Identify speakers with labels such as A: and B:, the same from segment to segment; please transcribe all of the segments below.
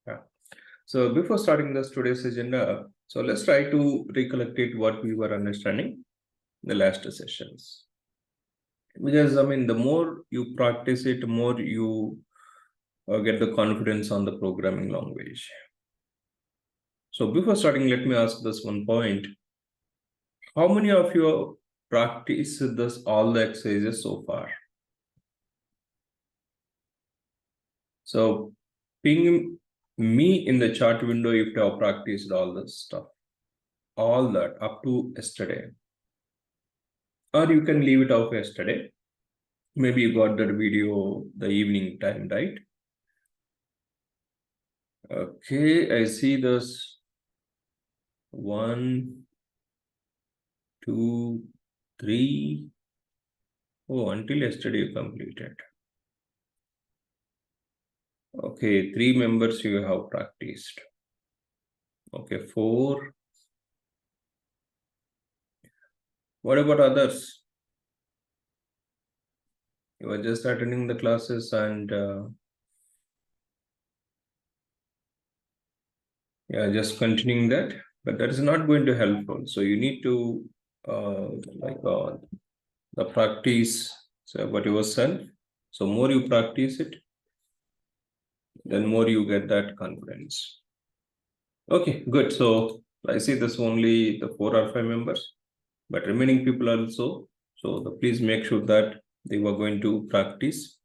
A: Yeah. So before starting this today's agenda, so let's try to recollect it what we were understanding in the last sessions. Because I mean, the more you practice it, more you get the confidence on the programming language. So before starting, let me ask this one point: how many of you have practiced this all the exercises so far? So ping me in the chat window if you have practiced all this stuff, all that up to yesterday. Or you can leave it off yesterday. Maybe you got that video the evening time, right? Okay, I see this 1, 2, 3. Oh, until yesterday you completed. Okay, 3 members you have practiced. Okay, 4. What about others? You are just attending the classes and yeah, just continuing that, but that is not going to help. So you need to the practice about yourself. So more you practice it, then more you get that confidence. Okay, good. So I see this only the 4 or 5 members, but remaining people also. So please make sure that they were going to practice.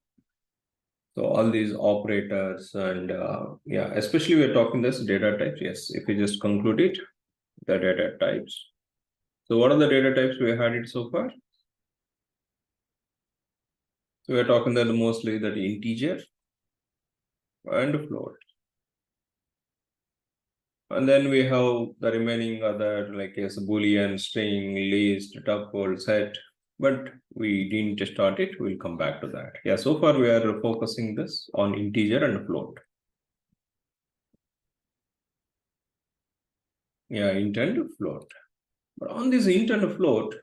A: So all these operators and yeah, especially we're talking this data types. Yes, if we just conclude it, the data types. So what are the data types we had it so far? So we're talking that mostly that integer and float. And then we have the remaining other like yes, Boolean, string, list, tuple, set, but we didn't start it. We'll come back to that. Yeah, so far we are focusing this on integer and float. Yeah, int and float. But on this int and float,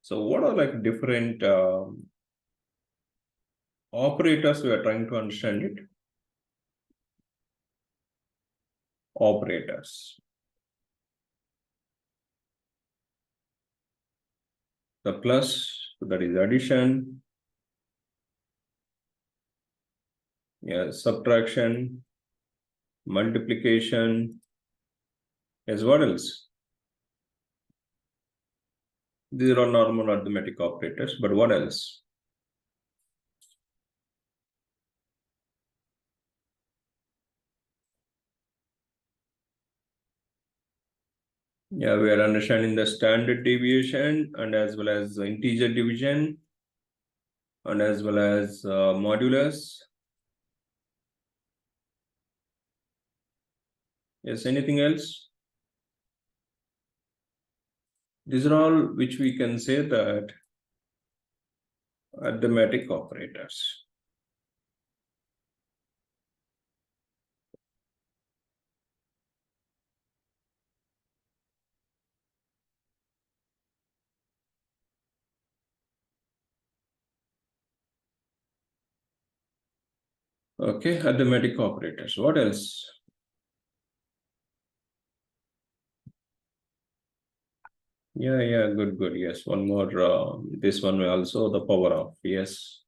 A: so what are like different operators we are trying to understand it? Operators. The plus, that is addition. Yeah, subtraction, multiplication. Yes, what else? These are all normal arithmetic operators, but what else? Yeah, we are understanding the standard deviation and as well as integer division and as well as modulus. Yes, anything else? These are all which we can say that arithmetic operators. Okay, arithmetic operators. What else? Yeah, good. Yes, one more. This one also the power of. Yes.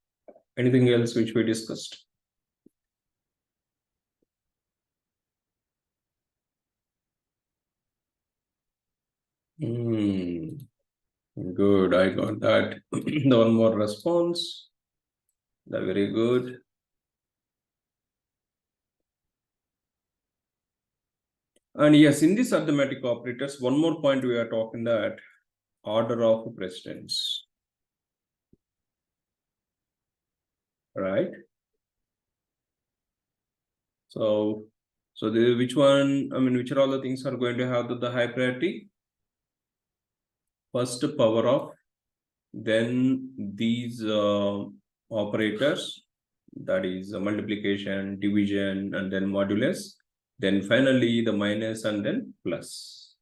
A: Anything else which we discussed? Good, I got that. The one more response. Very good. And yes, in this arithmetic operators, one more point we are talking that order of precedence. Right? So which one, I mean, which are all the things are going to have the high priority? First power of, then these operators, that is multiplication, division, and then modulus. Then finally the minus and then plus.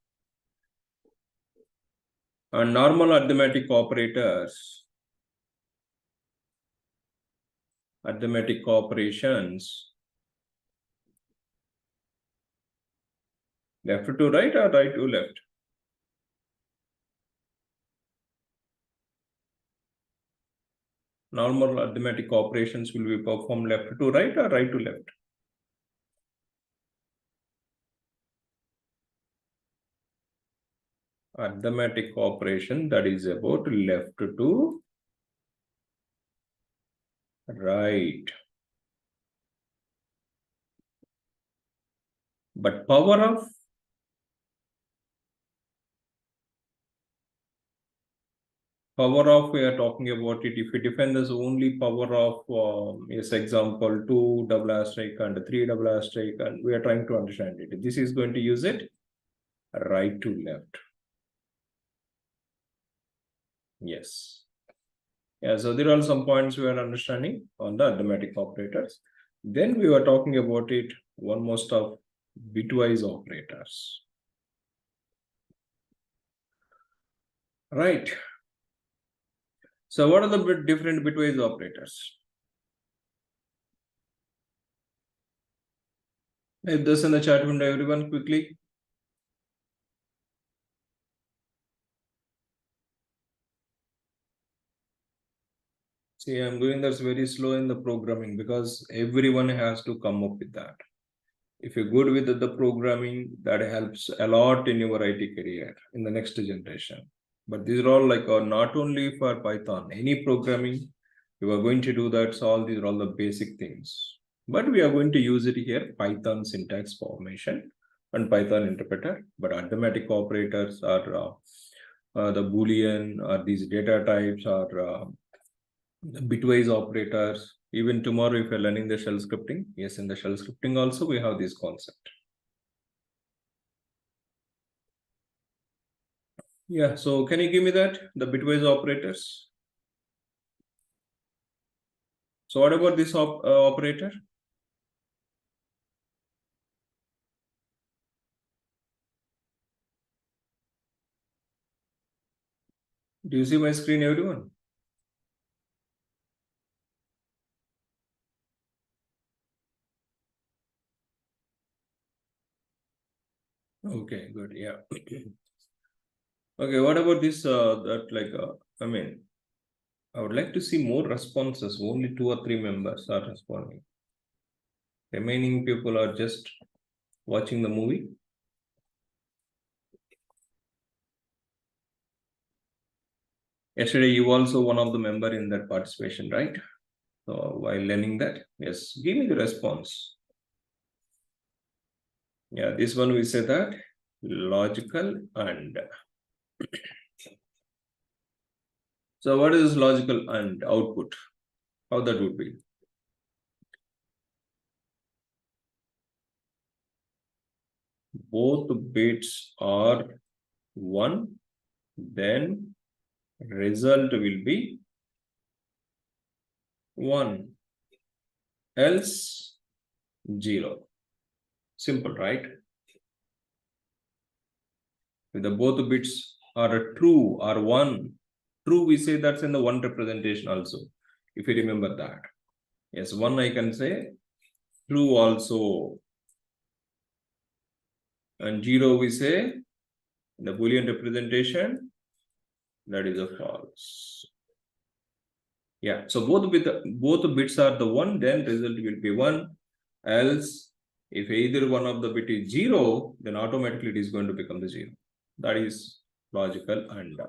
A: And normal arithmetic operators, arithmetic operations, Left to right or right to left? Normal arithmetic operations will be performed left to right or right to left? Arithmetic operation that is about left to right. But power of we are talking about it. If we define this only power of yes, example 2 double asterisk and 3 double asterisk, and we are trying to understand it. This is going to use it right to left. Yes. Yeah, so there are some points we are understanding on the arithmetic operators. Then we were talking about it, one more stuff, bitwise operators. Right. So what are the different bitwise operators? Type this in the chat window, everyone, quickly. See, I'm doing this very slow in the programming because everyone has to come up with that. If you're good with the programming, that helps a lot in your IT career in the next generation. But these are all like not only for Python, any programming, you are going to do that. So all these are all the basic things. But we are going to use it here, Python syntax formation and Python interpreter. But arithmetic operators are the Boolean or these data types or bitwise operators. Even tomorrow, if you're learning the shell scripting, yes, in the shell scripting also, we have this concept. Yeah, so can you give me that, the bitwise operators? So what about this operator? Do you see my screen, everyone? Okay, good, yeah. Okay, what about this, I mean, I would like to see more responses. Only 2 or 3 members are responding. Remaining people are just watching the movie. Yesterday, you also one of the member in that participation, right? So while learning that, yes, give me the response. Yeah, this one we say that logical and. So what is logical and output? How that would be? Both bits are 1, then result will be 1, else 0. Simple, right? If the both bits are true or 1, true we say that's in the 1 representation also. If you remember that. Yes, 1 I can say, true also. And 0 we say, the Boolean representation, that is a false. Yeah, so both bits are the 1, then result will be 1. Else, if either one of the bit is 0, then automatically it is going to become the 0. That is logical and.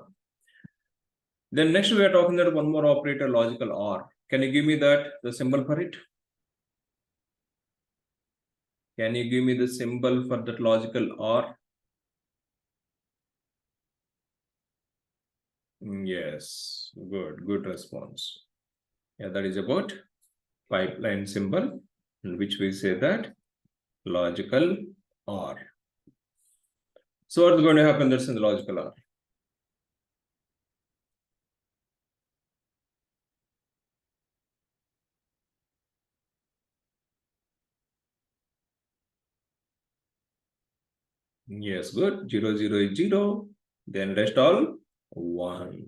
A: Then next we are talking about one more operator, logical OR. Can you give me that, the symbol for it? Can you give me the symbol for that logical OR? Yes, good response. Yeah, that is about pipeline symbol, in which we say that logical OR. So what's going to happen that's in the logical OR? Yes, good. 0, 0 is 0. Then rest all 1.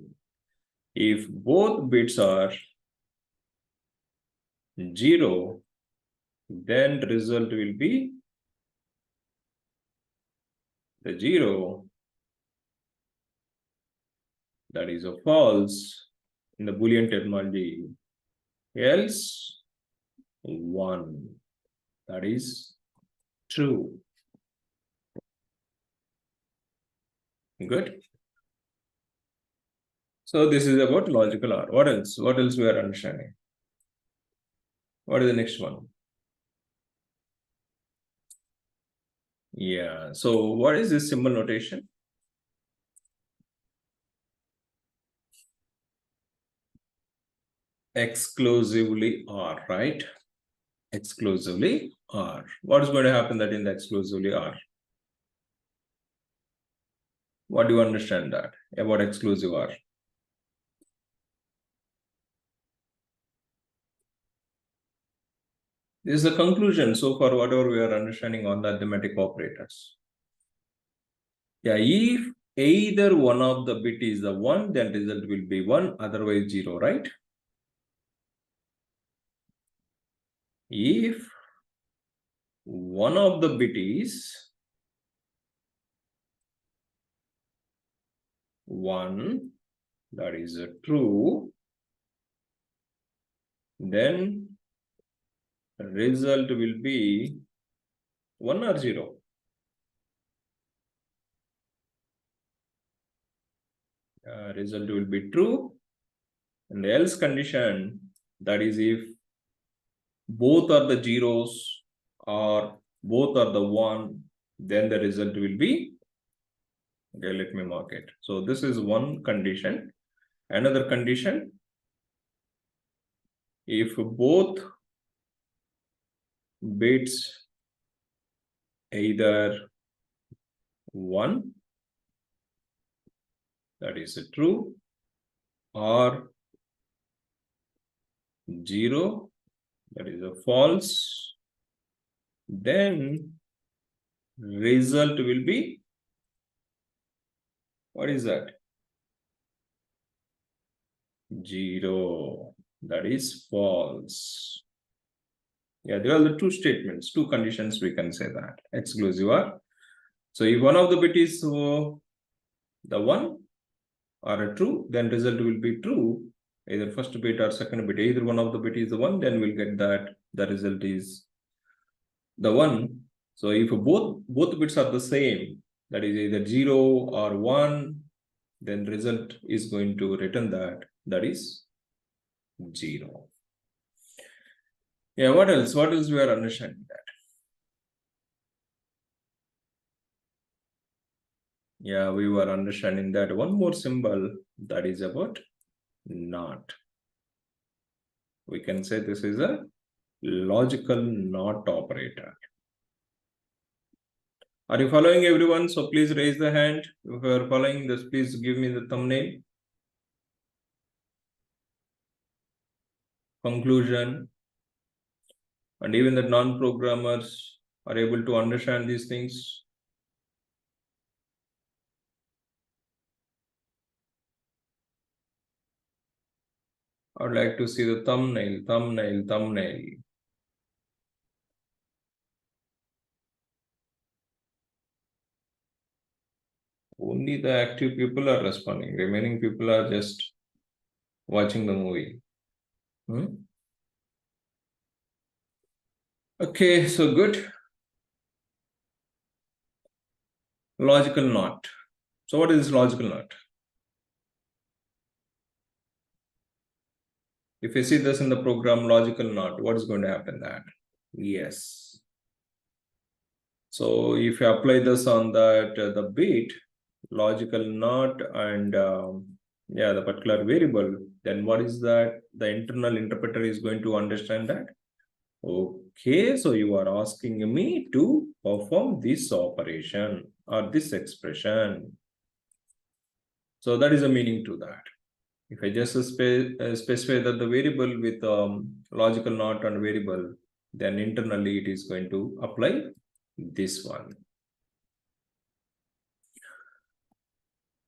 A: If both bits are 0, then result will be the 0, that is a false in the Boolean terminology, else 1, that is true. Good. So this is about logical OR. What else? What else we are understanding? What is the next one? Yeah. So what is this symbol notation? Exclusively OR, right? Exclusively OR. What is going to happen that in the exclusively OR? What do you understand that about exclusive OR? This is the conclusion so far, whatever we are understanding on the arithmetic operators. Yeah, if either one of the bit is the 1, then result will be 1, otherwise 0, right? If one of the bit is 1, that is true, then result will be 1 or 0. Result will be true, and else condition, that is if both are the zeros or both are the 1, then the result will be, okay, let me mark it. So this is one condition. Another condition, if both bits either 1, that is true, or 0, that is a false, then result will be, what is that? 0, that is false. Yeah, there are the two statements, two conditions we can say that, exclusive OR. So if one of the bit is the 1 or a true, then result will be true. Either first bit or second bit, either one of the bit is the 1, then we'll get that the result is the 1. So if both bits are the same, that is either 0 or 1, then result is going to return that is 0. Yeah, what else? What else we are understanding that? Yeah, we were understanding that one more symbol, that is about not. We can say this is a logical not operator. Are you following everyone? So please raise the hand. If you are following this, please give me the thumbnail. Conclusion. And even the non-programmers are able to understand these things. I would like to see the thumbnail. Only the active people are responding. Remaining people are just watching the movie. Okay, so good. Logical not. So what is logical not? If you see this in the program logical not, what is going to happen that? Yes. So if you apply this on that the bit, logical not, and yeah, the particular variable, then what is that? The internal interpreter is going to understand that. Okay, so you are asking me to perform this operation or this expression. So that is the meaning to that. If I just specify that the variable with logical not and variable, then internally it is going to apply this one.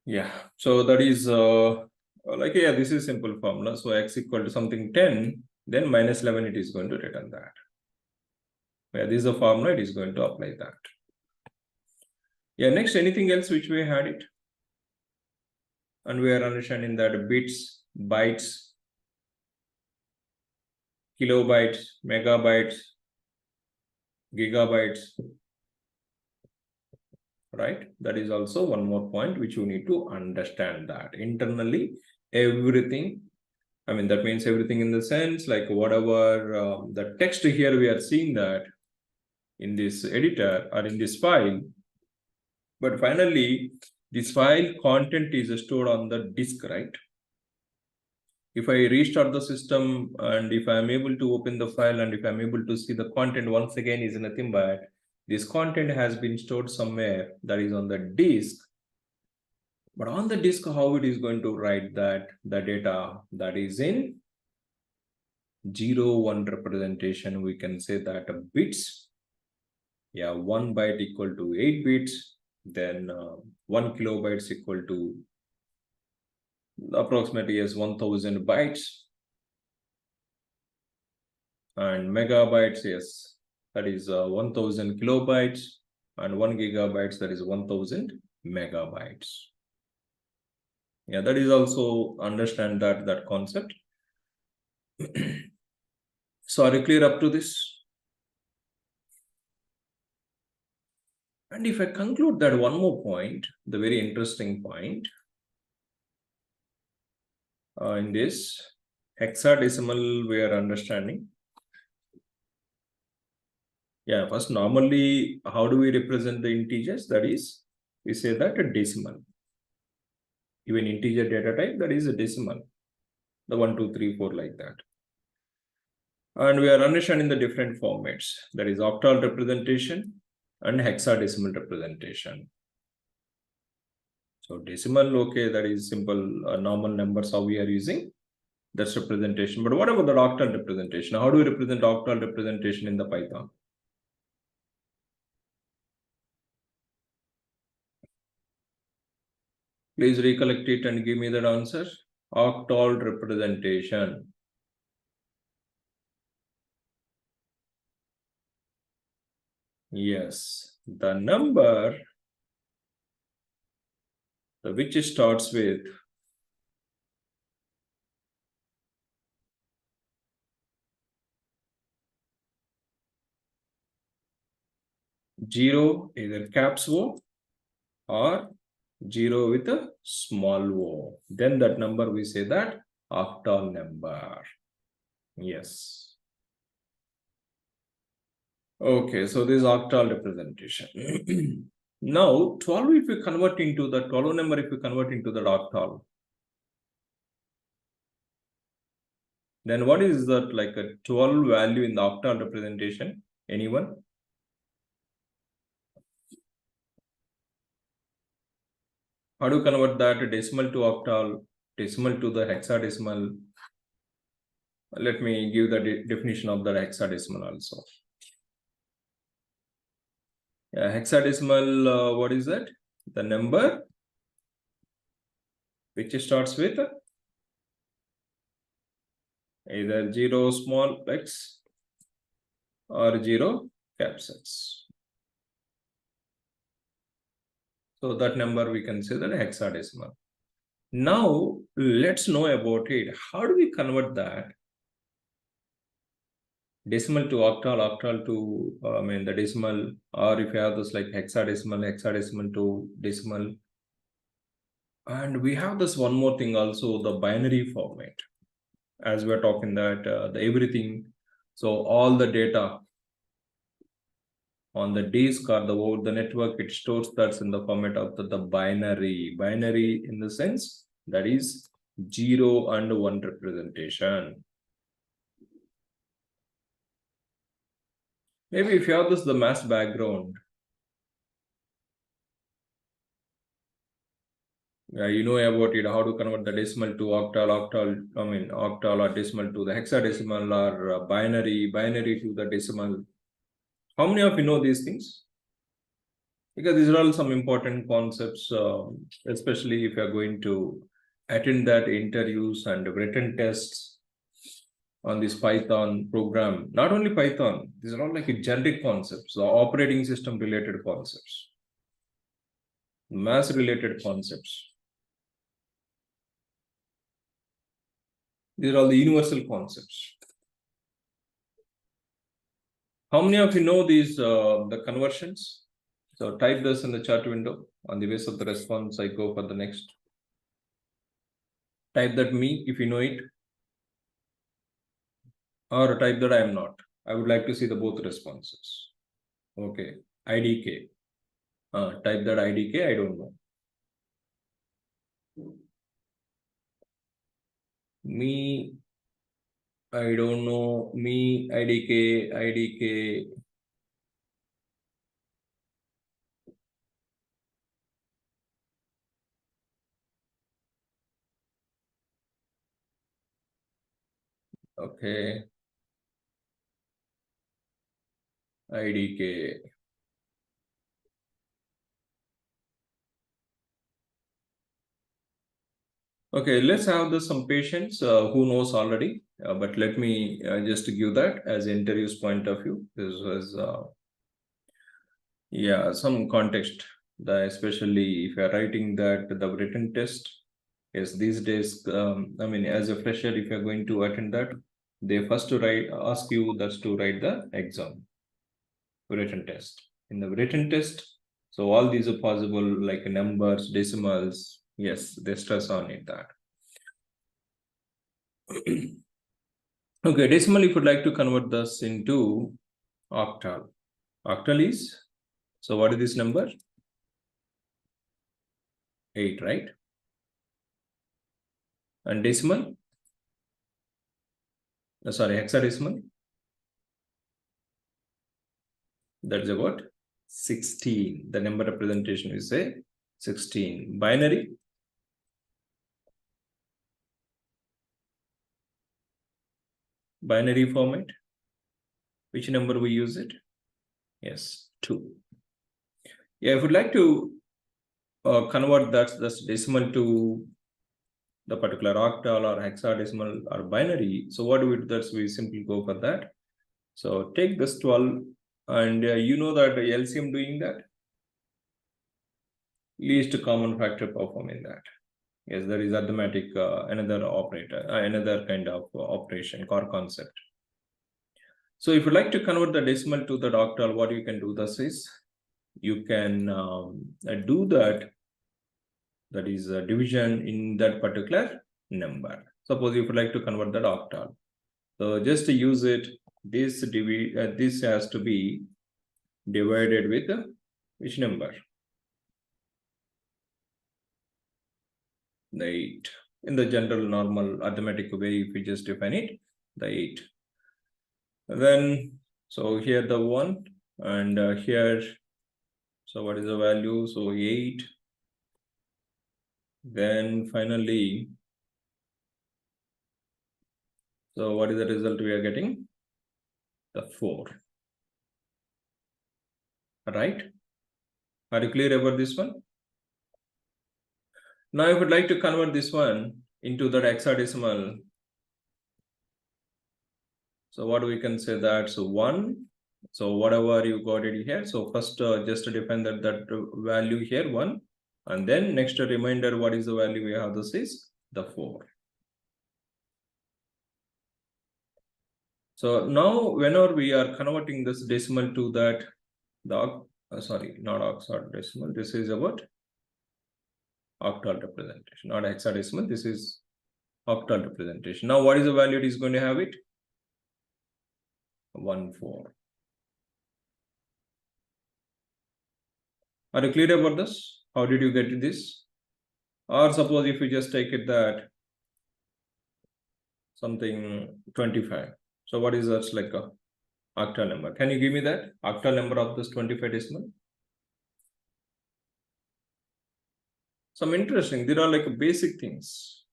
A: Yeah, so that is like, yeah, this is simple formula. So x equal to something 10, then minus 11, it is going to return that. Yeah, this is the formula, it is going to apply that. Yeah, next, anything else which we had it? And we are understanding that bits, bytes, kilobytes, megabytes, gigabytes, right? That is also one more point which you need to understand, that internally everything, I mean, that means everything in the sense like whatever the text here we are seeing that in this editor or in this file, but finally this file content is stored on the disk, right? If I restart the system and if I'm able to open the file and if I'm able to see the content once again, is nothing but this content has been stored somewhere that is on the disk. But on the disk, how it is going to write that the data that is in 0, 1 representation, we can say that bits. Yeah, 1 byte equal to 8 bits. Then 1 kilobytes equal to approximately as 1000 bytes. And megabytes, yes, that is 1000 kilobytes, and 1 gigabytes, that is 1000 megabytes. Yeah, that is also understand that concept. So are you clear up to this? And if I conclude that one more point, the very interesting point in this hexadecimal we are understanding. Yeah, first normally, how do we represent the integers? That is, we say that a decimal. Even integer data type, that is a decimal. The 1, 2, 3, 4 like that. And we are understanding the different formats. That is octal representation and hexadecimal representation. So decimal, okay, that is simple normal numbers how we are using. That's representation. But what about the octal representation? How do we represent octal representation in the Python? Please recollect it and give me that answer. Octal representation. Yes, the number which starts with 0, either caps O or 0 with a small o. Then that number we say that octal number. Yes. Okay, so this is octal representation. Now 12 if we convert into the 12 number, if we convert into the octal, then what is that like a 12 value in the octal representation? Anyone? How do you convert that decimal to octal, decimal to the hexadecimal? Let me give the definition of the hexadecimal also. Hexadecimal, what is that? The number which starts with either 0 small x or 0 caps X. So that number we can say that hexadecimal. Now let's know about it. How do we convert that decimal to octal, octal to the decimal, or if you have this like hexadecimal, hexadecimal to decimal. And we have this one more thing also, the binary format. As we're talking that the everything, so all the data on the disk or the over the network, it stores that's in the format of the binary. Binary in the sense that is 0 and 1 representation. Maybe if you have this the mass background, you know about it, how to convert the decimal to octal, octal or decimal to the hexadecimal, or binary to the decimal. How many of you know these things? Because these are all some important concepts, especially if you are going to attend that interviews and written tests on this Python program. Not only Python, these are all like generic concepts, the operating system related concepts. Math related concepts. These are all the universal concepts. How many of you know these the conversions? So type this in the chat window. On the basis of the response, I go for the next. Type that me if you know it, or type that I am not. I would like to see the both responses. Okay, IDK. Type that IDK. I don't know. Me. I don't know. Me. IDK. IDK. Okay. IDK. Okay, let's have some patients who knows already, but let me just give that as interview's point of view. This was, some context, especially if you're writing that the written test. Yes, these days, I mean, as a fresher, if you're going to attend that, they first to ask you that's to write the exam, written test. In the written test, so all these are possible, like numbers, decimals. Yes, they stress on it that. Okay, decimal, if you'd like to convert this into octal. Octal is, so what is this number? 8, right? And decimal? Sorry, hexadecimal? That's about 16. The number representation is say 16. Binary? Binary format? Which number we use it? Yes, 2. Yeah, if you'd like to convert that decimal to the particular octal or hexadecimal or binary, so what do we do? That's we simply go for that. So take this 12 and you know that LCM doing that. Least common factor performing that. Yes, there is arithmetic, another operator, another kind of operation, core concept. So if you like to convert the decimal to the octal, what you can do this is, you can do that is division in that particular number. Suppose if you like to convert that octal. So just to use it, this has to be divided with which number? The 8. In the general normal arithmetic way, if we just define it, the 8. Then, so here the 1 and here, so what is the value? So 8. Then finally, so what is the result we are getting? The 4. Right? Are you clear about this one? Now, I would like to convert this one into the hexadecimal. So what we can say that, so 1, so whatever you got it here. So first just to define that value here 1, and then next reminder what is the value we have. This is the 4. So now whenever we are converting this decimal to that, sorry, not hexadecimal. This is about octal representation, not hexadecimal. This is octal representation. Now what is the value it is going to have it? 1, 4. Are you clear about this? How did you get this? Or suppose if you just take it that something 25. So what is that like a octal number? Can you give me that octal number of this 25 decimal? Some interesting. There are like basic things.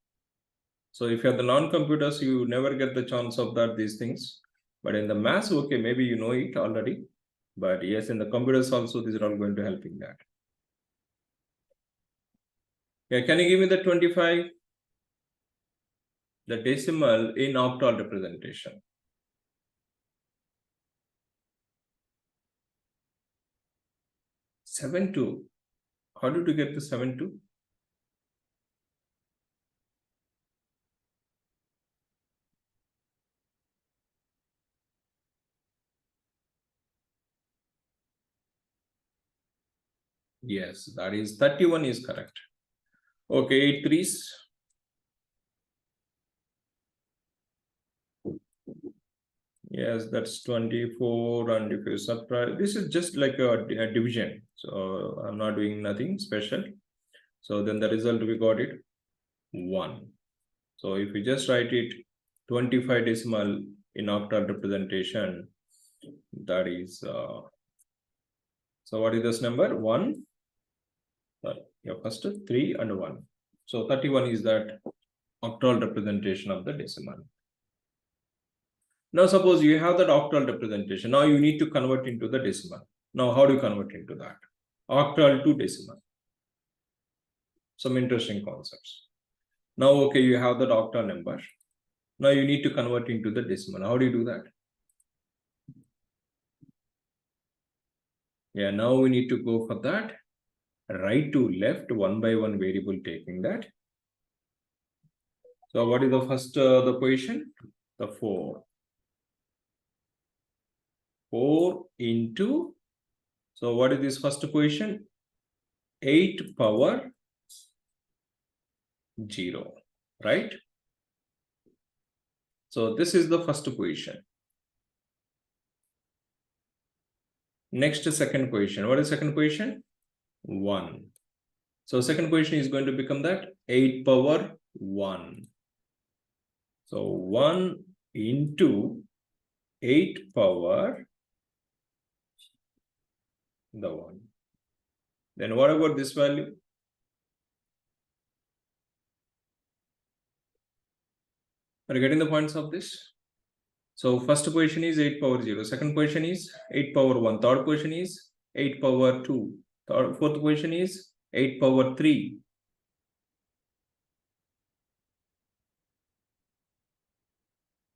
A: So if you have the non-computers, you never get the chance of that these things. But in the maths, okay, maybe you know it already. But yes, in the computers also, these are all going to help in that. Yeah, can you give me the 25? The decimal in octal representation. 7 2. How did you get the 7-2? Yes, that is 31 is correct. Okay, 8 threes. Yes, that's 24. And if you subtract, this is just like a division. So I'm not doing nothing special. So then the result we got it 1. So if we just write it 25 decimal in octal representation, that is, so what is this number? 1. Yeah, first 3 and 1. So 31 is that octal representation of the decimal. Now suppose you have that octal representation. Now you need to convert into the decimal. Now how do you convert into that? Octal to decimal. Some interesting concepts. Now, okay, you have that octal number. Now you need to convert into the decimal. How do you do that? Yeah, now we need to go for that. Right to left, one by one variable taking that. So what is the first the position? The 4. 4 into, so what is this first position? 8 power 0, right? So this is the first position. Next second position. What is second position? 1. So second position is going to become that 8 power 1. So 1 into 8 power the 1. Then what about this value? Are you getting the points of this? So first position is 8 power 0. Second position is 8 power 1. Third position is 8 power 2. Fourth position is 8 power 3.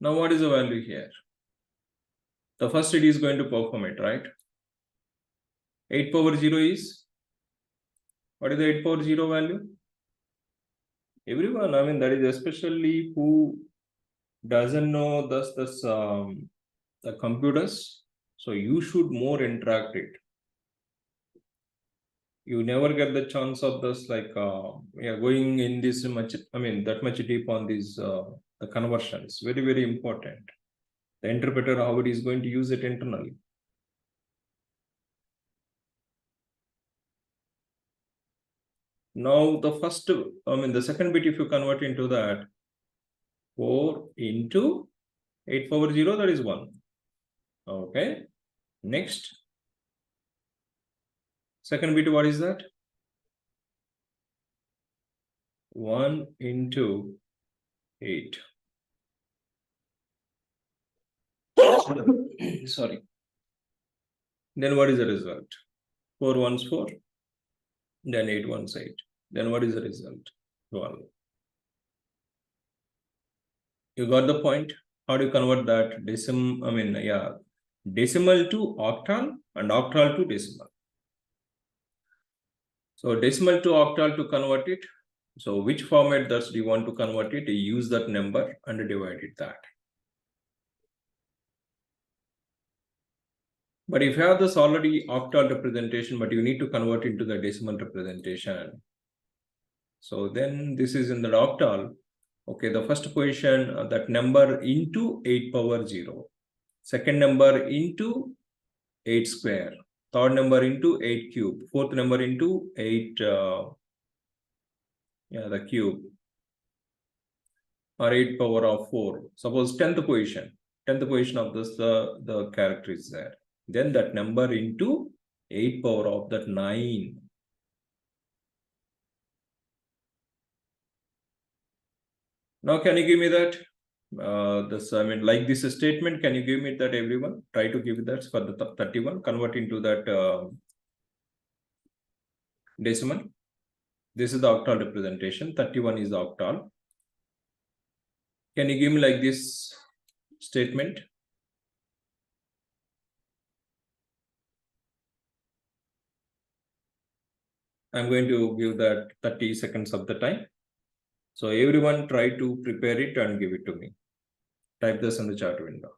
A: Now what is the value here? The first it is going to perform it, right? 8 power 0 is, what is the 8 power 0 value? Everyone, I mean, that is especially who doesn't know the computers. So you should more interact it. You never get the chance of this, like, yeah, going in this much, I mean, that much deep on these the conversions. Very, very important. The interpreter, how it is going to use it internally. Now the first, I mean, the second bit, if you convert into that, 4 into 8 power 0, that is 1. Okay. Next. Second bit, what is that? 1 into 8. Sorry. Then what is the result? 4 ones 4. Then 8 ones 8. Then what is the result? 12. You got the point? How do you convert that decimal? I mean, yeah, decimal to octal and octal to decimal. So decimal to octal to convert it. So which format does do you want to convert it? You use that number and divide it that. But if you have this already octal representation, but you need to convert it to the decimal representation. So then this is in the octal. Okay, the first position, that number into 8 power 0. Second number into 8 square. Third number into 8 cube. Fourth number into 8, yeah, the cube. Or 8 power of 4. Suppose 10th position. 10th position of this, the character is there. Then that number into 8 power of that 9. Now, can you give me that? This, I mean, like this statement, can you give me that, everyone? Try to give that for the 31, convert into that decimal. This is the octal representation. 31 is the octal. Can you give me like this statement? I'm going to give that 30 seconds of the time. So everyone try to prepare it and give it to me. Type this in the chat window.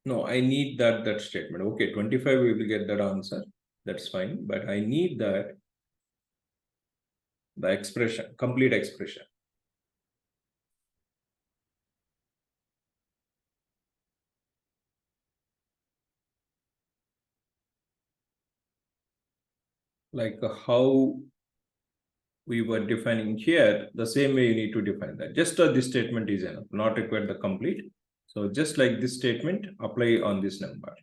A: No, I need that statement. Okay, 25 we will get that answer. That's fine. But I need that the expression, complete expression. Like how we were defining here, the same way you need to define that. Just this statement is enough, not required the complete. So just like this statement, apply on this number.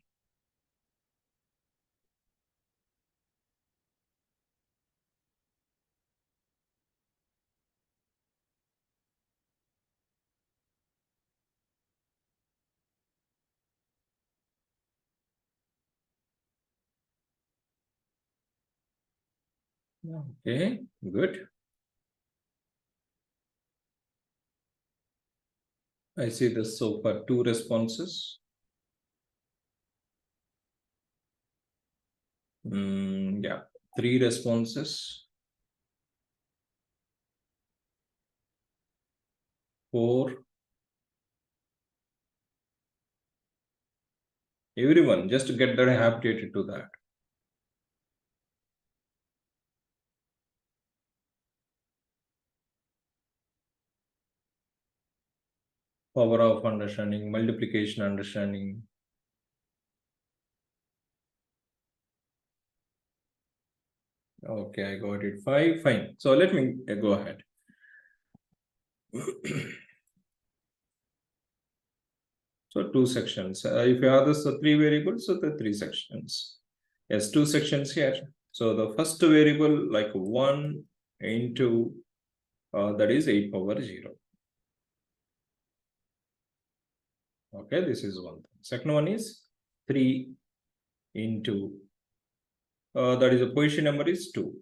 A: Okay, good. I see this so far 2 responses. Yeah, 3 responses. 4. Everyone, just get that habituated to that. Power of understanding, multiplication understanding. Okay, I got it. 5, fine. So let me go ahead. So 2 sections. If you have this 3 variables, so the 3 sections. Yes, 2 sections here. So the first variable like 1 into that is 8 power 0. Okay, this is one thing. Second one is 3 into that is a position number is 2.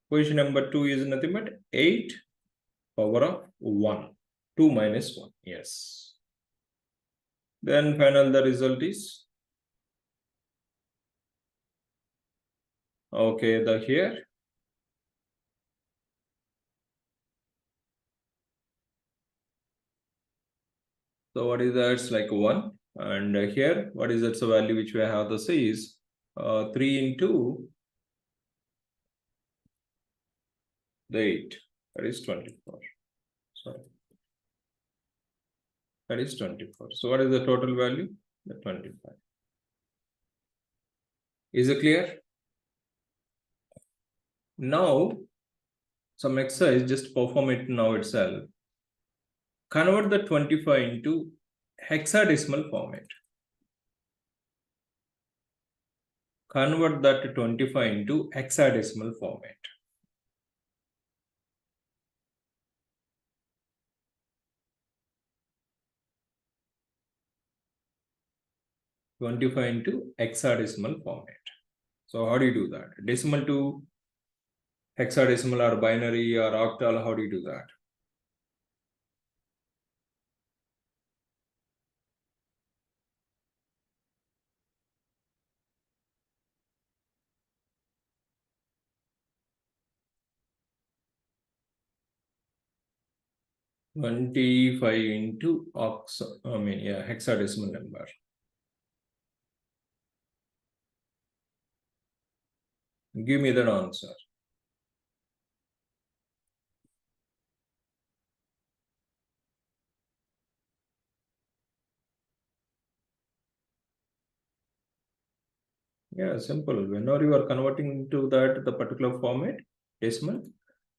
A: Position number 2 is nothing but 8 power of 1. 2 minus 1. Yes. Then final the result is okay, the here. So what is that? It's like 1. And here, what is that? So value which we have the say is 3 into the 8. That is 24. Sorry. That is 24. So what is the total value? The 25. Is it clear? Now, some exercise, just perform it now itself. Convert the 25 into hexadecimal format. Convert that 25 into hexadecimal format. (25) into hexadecimal format. So how do you do that? Decimal to hexadecimal or binary or octal, how do you do that? (25) into hexadecimal number. Give me the answer. Yeah, simple. Whenever you are converting into that the particular format, decimal.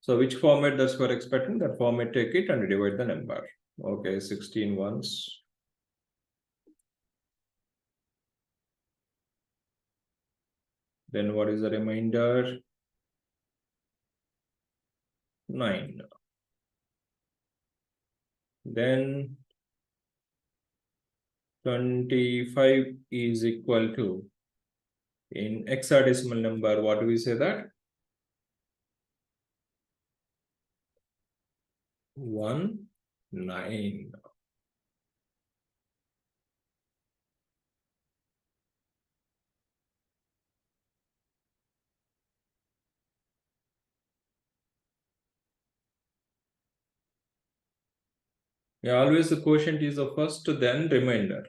A: So which format that's we're expecting, that format take it and divide the number. Okay, 16 ones. Then what is the remainder? 9. Then 25 is equal to, in hexadecimal number, what do we say that? 1, 9. Yeah, always the quotient is the first, then remainder.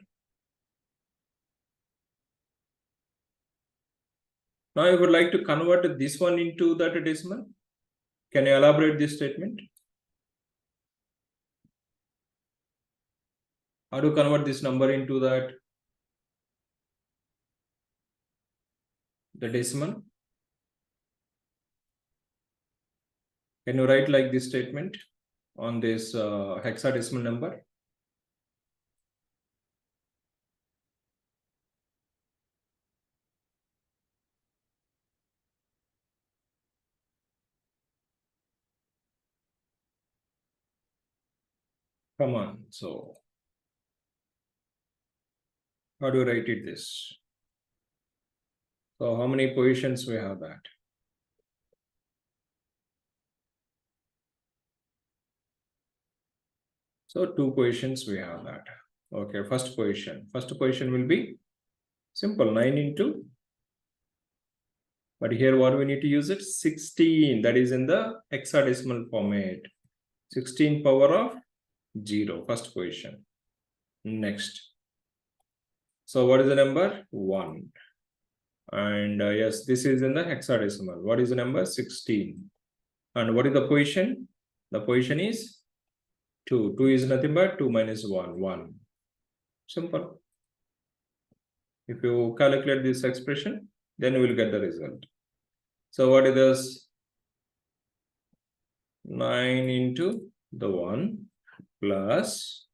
A: Now I would like to convert this one into that decimal. Can you elaborate this statement? How to convert this number into that the decimal? Can you write like this statement on this hexadecimal number? Come on. So how do you write it this? So how many positions we have that? So 2 positions we have that. Okay, first position. First position will be simple 9 into. But here what we need to use it? 16. That is in the hexadecimal format. 16 power of 0. First position. Next. So what is the number? 1. And yes, this is in the hexadecimal. What is the number? 16. And what is the position? The position is 2. 2 is nothing but 2 minus 1. 1. Simple. If you calculate this expression, then you will get the result. So what is this? 9 into the 1 plus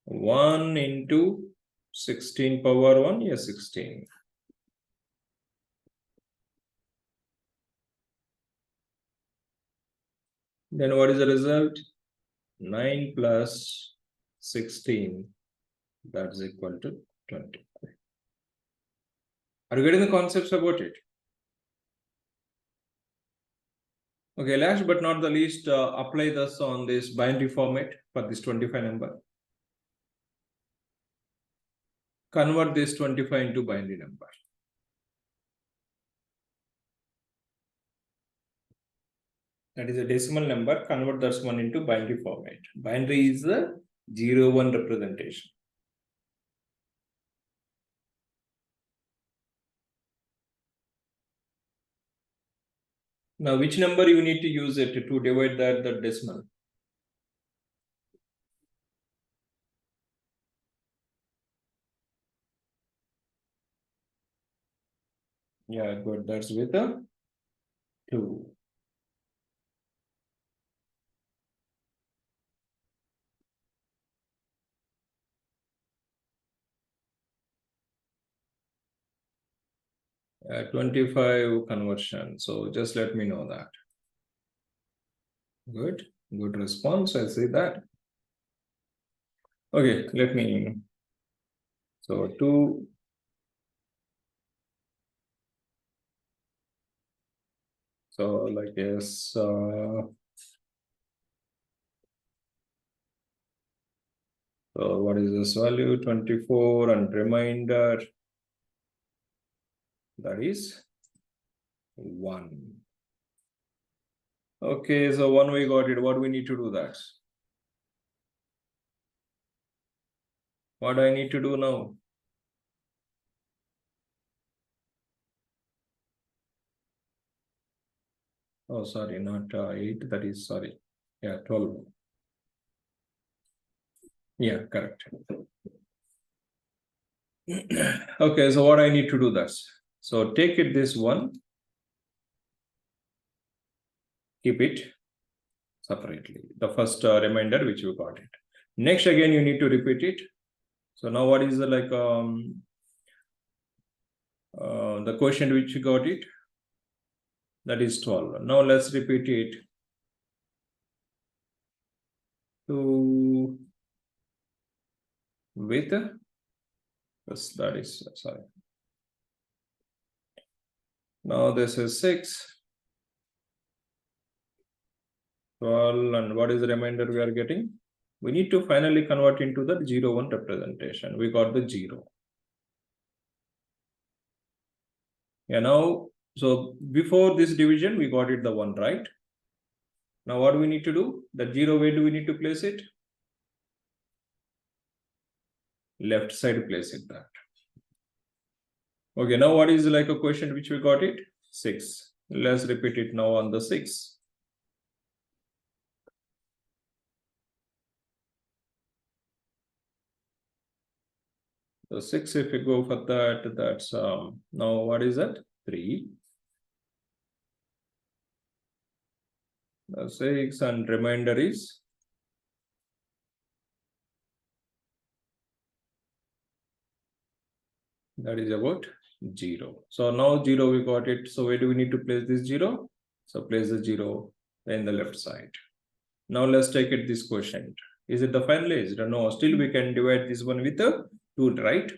A: 1 into 16 power 1, yes, 16. Then what is the result? 9 plus 16, that's equal to 20. Are you getting the concepts about it? Okay, last but not the least, apply this on this binary format for this 25 number. Convert this 25 into binary number. That is a decimal number. Convert that one into binary format. Binary is the 0-1 representation. Now, which number you need to use it to divide that decimal? Yeah, good. That's with a 2. Yeah, 25 conversion. So just let me know that. Good. Good response. I see that. Okay, let me. So 2. So like yes. So what is this value? 24 and reminder. That is 1. Okay, so 1 we got it. What do we need to do that? What do I need to do now? Oh, sorry, not 8. That is, sorry. Yeah, 12. Yeah, correct. Okay, so what I need to do that? So take it this one. Keep it separately. The first reminder which you got it. Next, again, you need to repeat it. So now what is the the quotient which you got it? That is 12. Now let's repeat it to with yes, that is sorry. Now this is 6. 12, and what is the remainder we are getting? We need to finally convert into the 0-1 representation. We got the 0. Yeah, now, so before this division, we got it the 1, right? Now what do we need to do? The 0, where do we need to place it? left side place it that. Okay, now what is like a question which we got it? 6. Let's repeat it now on the 6. So 6, if you go for that, that's now what is that? 3. The 6 and remainder is that is about 0. So now 0 we got it. So where do we need to place this 0? So place the 0 in the left side. Now let's take it this quotient. Is it the finalized? No, still we can divide this one with a 2, right?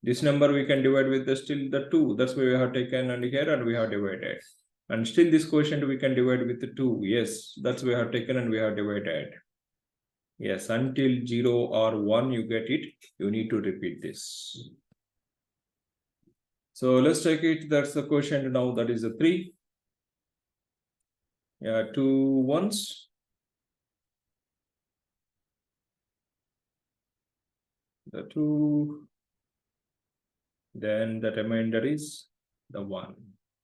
A: This number we can divide with the still the 2. That's why we have taken and here and we have divided. And still this quotient we can divide with the 2. Yes, that's we have taken and we have divided. Yes, until 0 or 1 you get it, you need to repeat this. So let's take it, that's the quotient now, that is a 3. Yeah, 2 ones. The 2. Then the remainder is the 1.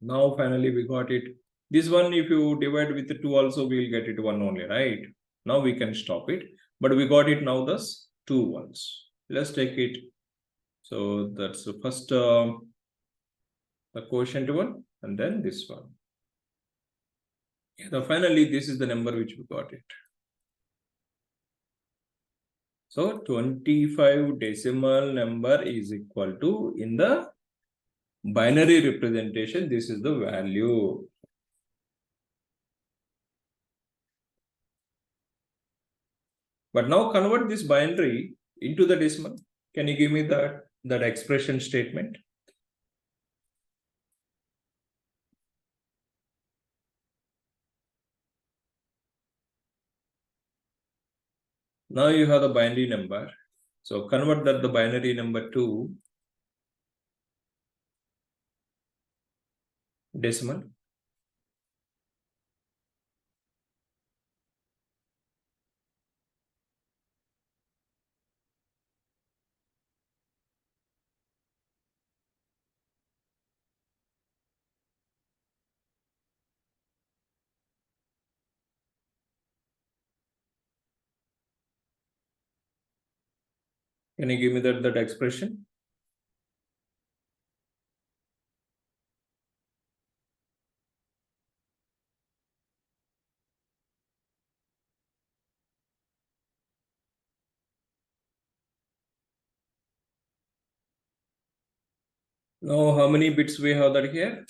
A: Now finally we got it. This one, if you divide with the 2 also, we'll get it 1 only, right? Now we can stop it. But we got it now thus 2 ones. Let's take it. So that's the first the quotient one, and then this one. Now finally, this is the number which we got it. So 25 decimal number is equal to, in the binary representation, this is the value. But now convert this binary into the decimal. Can you give me that expression statement? Now you have the binary number. So convert that the binary number to decimal. Can you give me that expression? Now how many bits we have that here?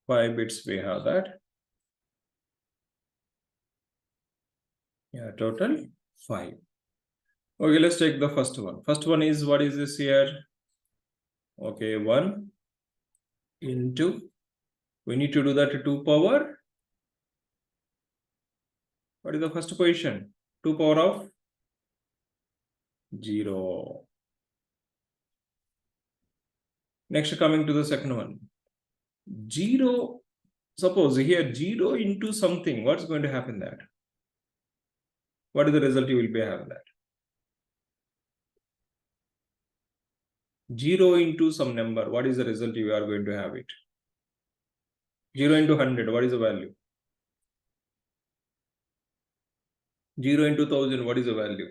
A: Five bits we have that. Yeah, total 5. Okay, let's take the first one. First one is, what is this here? Okay, 1 into, we need to do that to 2 power. What is the first position? 2 power of 0. Next, coming to the second one. 0, suppose here 0 into something, what's going to happen there? What is the result you will be having that? 0 into some number, what is the result you are going to have it? 0 into 100, what is the value? 0 into 1000, what is the value?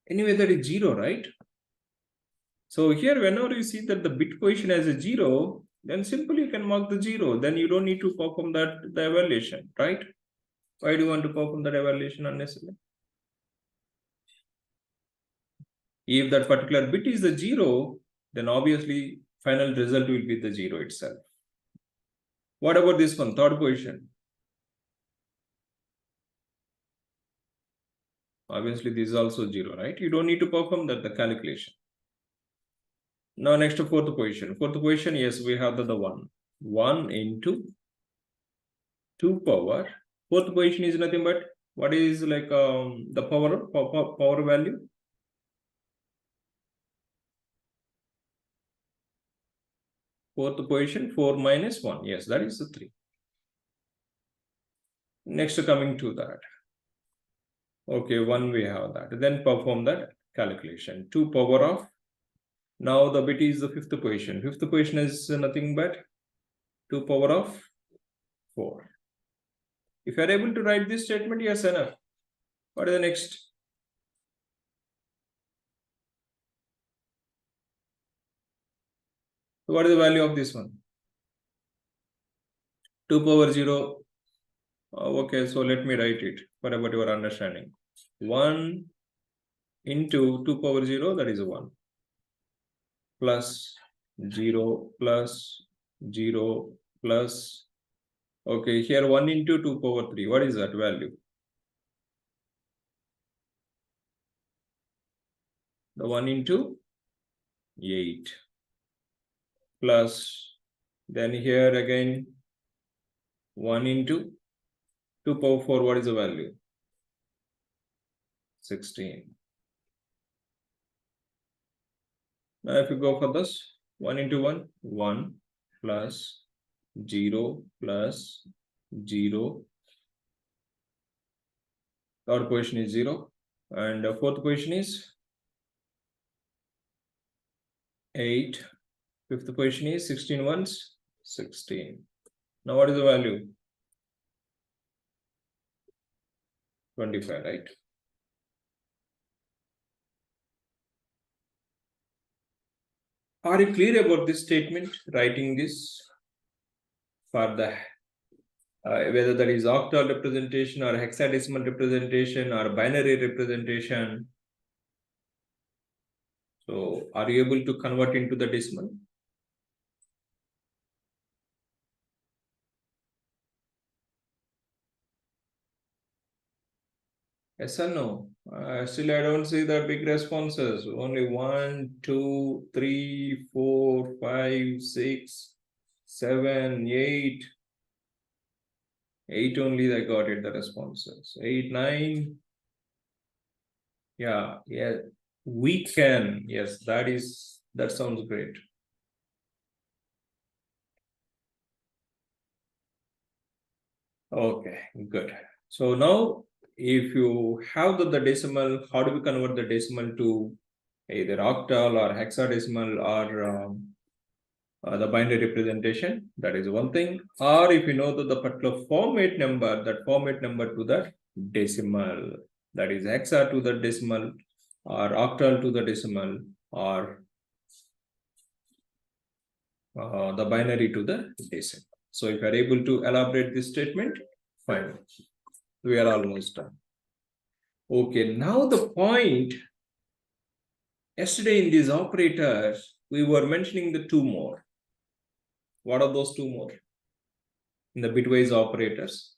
A: Anyway, that is 0, right? So here, whenever you see that the bit position as a 0, then simply you can mark the 0. Then you don't need to perform the evaluation, right? Why do you want to perform that evaluation unnecessarily? If that particular bit is the 0, then obviously final result will be the 0 itself. What about this one, third position? Obviously, this is also 0, right? You don't need to perform the calculation. Now, next to fourth position. Fourth position, yes, we have the 1. 1 into 2 power. Fourth position is nothing but What is like the power value? Fourth position, 4 minus 1. Yes, that is the 3. Next, coming to that. Okay, 1 we have that. Then perform that calculation. 2 power of. Now the bit is the fifth position. Fifth position is nothing but 2 power of 4. If you are able to write this statement, yes, enough. What is the next? So what is the value of this one? 2 power 0. Okay, so let me write it for about your understanding. 1 into 2 power 0, that is 1. Plus 0 plus 0 plus. Okay, here 1 into 2 power 3. What is that value? The 1 into 8. Plus, then here again 1 into 2 power 4. What is the value? 16. Now if you go for this, 1 into 1, 1 plus 0 plus 0. Third position is 0. And the fourth position is 8. Fifth position is 16 ones, 16. Now what is the value? 25, right? Are you clear about this statement? Writing this for the whether that is octal representation or hexadecimal representation or binary representation. So are you able to convert into the decimal? Yes or no? Still, I don't see the big responses. Only 1, 2, 3, 4, 5, 6, 7, 8. 8 only I got it, the responses. 8, 9. Yeah. We can. Yes, that sounds great. Okay, good. So now, if you have the decimal, how do we convert the decimal to either octal or hexadecimal or the binary representation? That is one thing. Or if you know that the particular format number, that format number to the decimal, that is hexa to the decimal or octal to the decimal or the binary to the decimal. So if you are able to elaborate this statement, fine. We are almost done. Okay, now the point, yesterday in these operators, we were mentioning the 2 more. What are those 2 more? In the bitwise operators,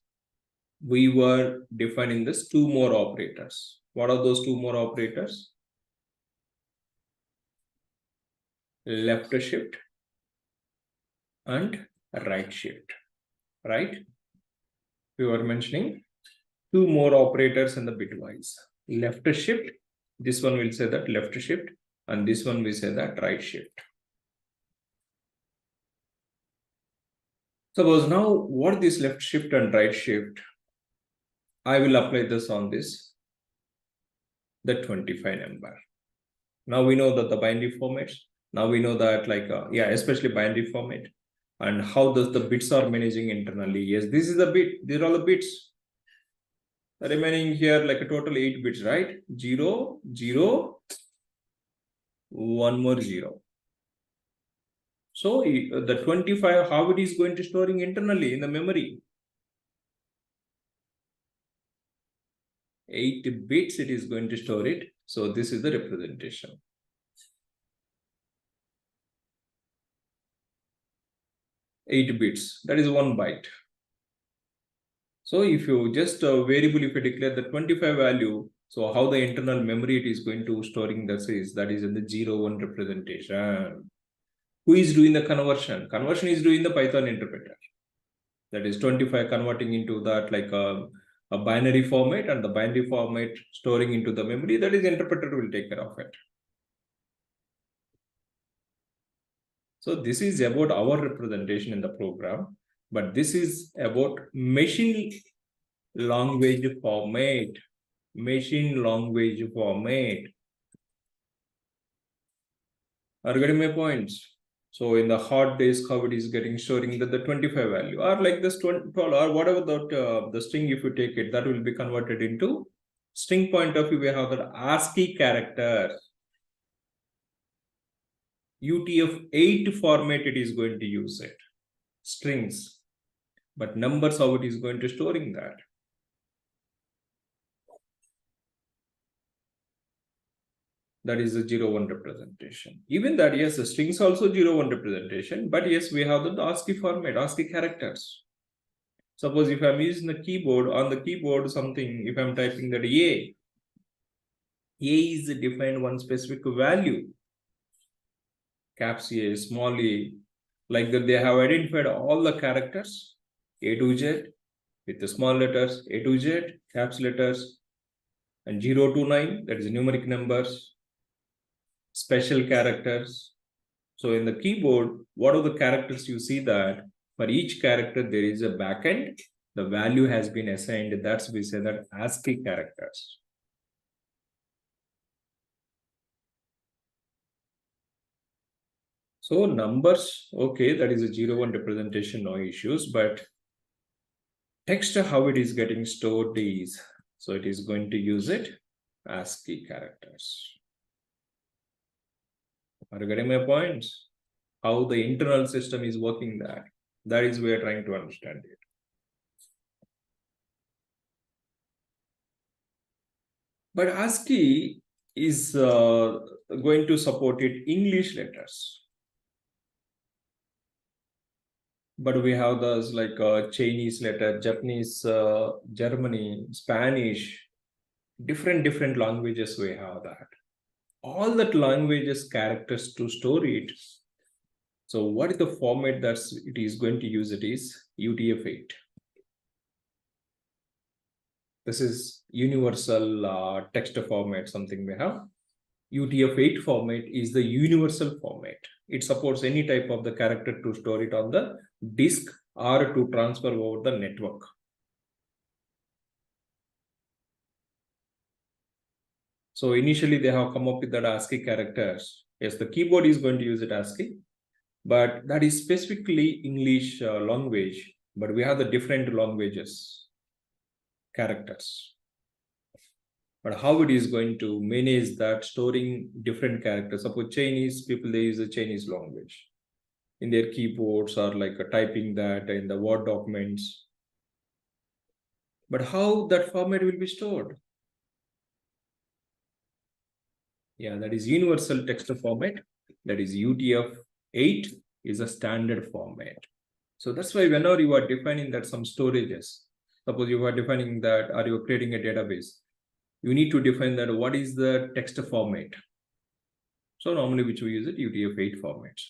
A: we were defining this 2 more operators. What are those 2 more operators? Left shift and right shift, right? We were mentioning 2 more operators in the bitwise. Left shift, this one will say that left shift, and this one will say that right shift. Suppose now what this left shift and right shift, I will apply this on this, the 25 number. Now we know that the binary formats. Now we know that especially binary format and how does the bits are managing internally. Yes, this is the bit. These are all the bits. The remaining here like a total 8 bits, right? 0, 0, 1 more 0. So the 25, how it is going to storing internally in the memory? 8 bits it is going to store it. So this is the representation. 8 bits, that is 1 byte. So if you just variable, if you declare the 25 value, so how the internal memory it is going to storing this is, that is in the 0, 1 representation. Who is doing the conversion? Conversion is doing the Python interpreter. That is 25 converting into that a binary format, and the binary format storing into the memory, that is interpreter will take care of it. So this is about our representation in the program, but this is about machine language format. Machine language format. Are you getting my points? So in the hard disk, how it is getting storing the 25 value, or like this 12, or whatever the string, if you take it, that will be converted into string point of view. We have the ASCII character. UTF-8 format it is going to use it. Strings. But numbers, how it is going to storing that. That is a 0-1 representation. Even that, yes, the strings also 0-1 representation, but yes, we have the ASCII format, ASCII characters. Suppose if I'm using the keyboard, on the keyboard something, if I'm typing that A is defined one specific value, caps A, small a, like that they have identified all the characters, A to Z, with the small letters, A to Z, caps letters, and 0 to 9, that is numeric numbers, special characters. So in the keyboard, what are the characters you see that for each character there is a backend, the value has been assigned. That's we say that ASCII characters. So numbers, okay, that is a 0-1 representation, no issues, but text, how it is getting stored is, so it is going to use it ASCII characters. Are you getting my points? How the internal system is working that. That is we are trying to understand it. But ASCII is going to support it English letters. But we have those like Chinese letter, Japanese, Germany, Spanish, different languages we have that. All that languages characters to store it. So what is the format that it is going to use? It is UTF-8. This is universal text format, something we have. UTF-8 format is the universal format. It supports any type of the character to store it on the disk or to transfer over the network. So initially they have come up with that ASCII characters. Yes, the keyboard is going to use it ASCII, but that is specifically English language, but we have the different languages, characters. But how it is going to manage that storing different characters? Suppose Chinese people, they use the Chinese language in their keyboards or like typing that in the Word documents. But how that format will be stored? Yeah, that is universal text format. That is UTF-8 is a standard format. So that's why whenever you are defining that some storages, suppose you are defining that or you are creating a database, you need to define that what is the text format. So normally which we use it UTF-8 formats.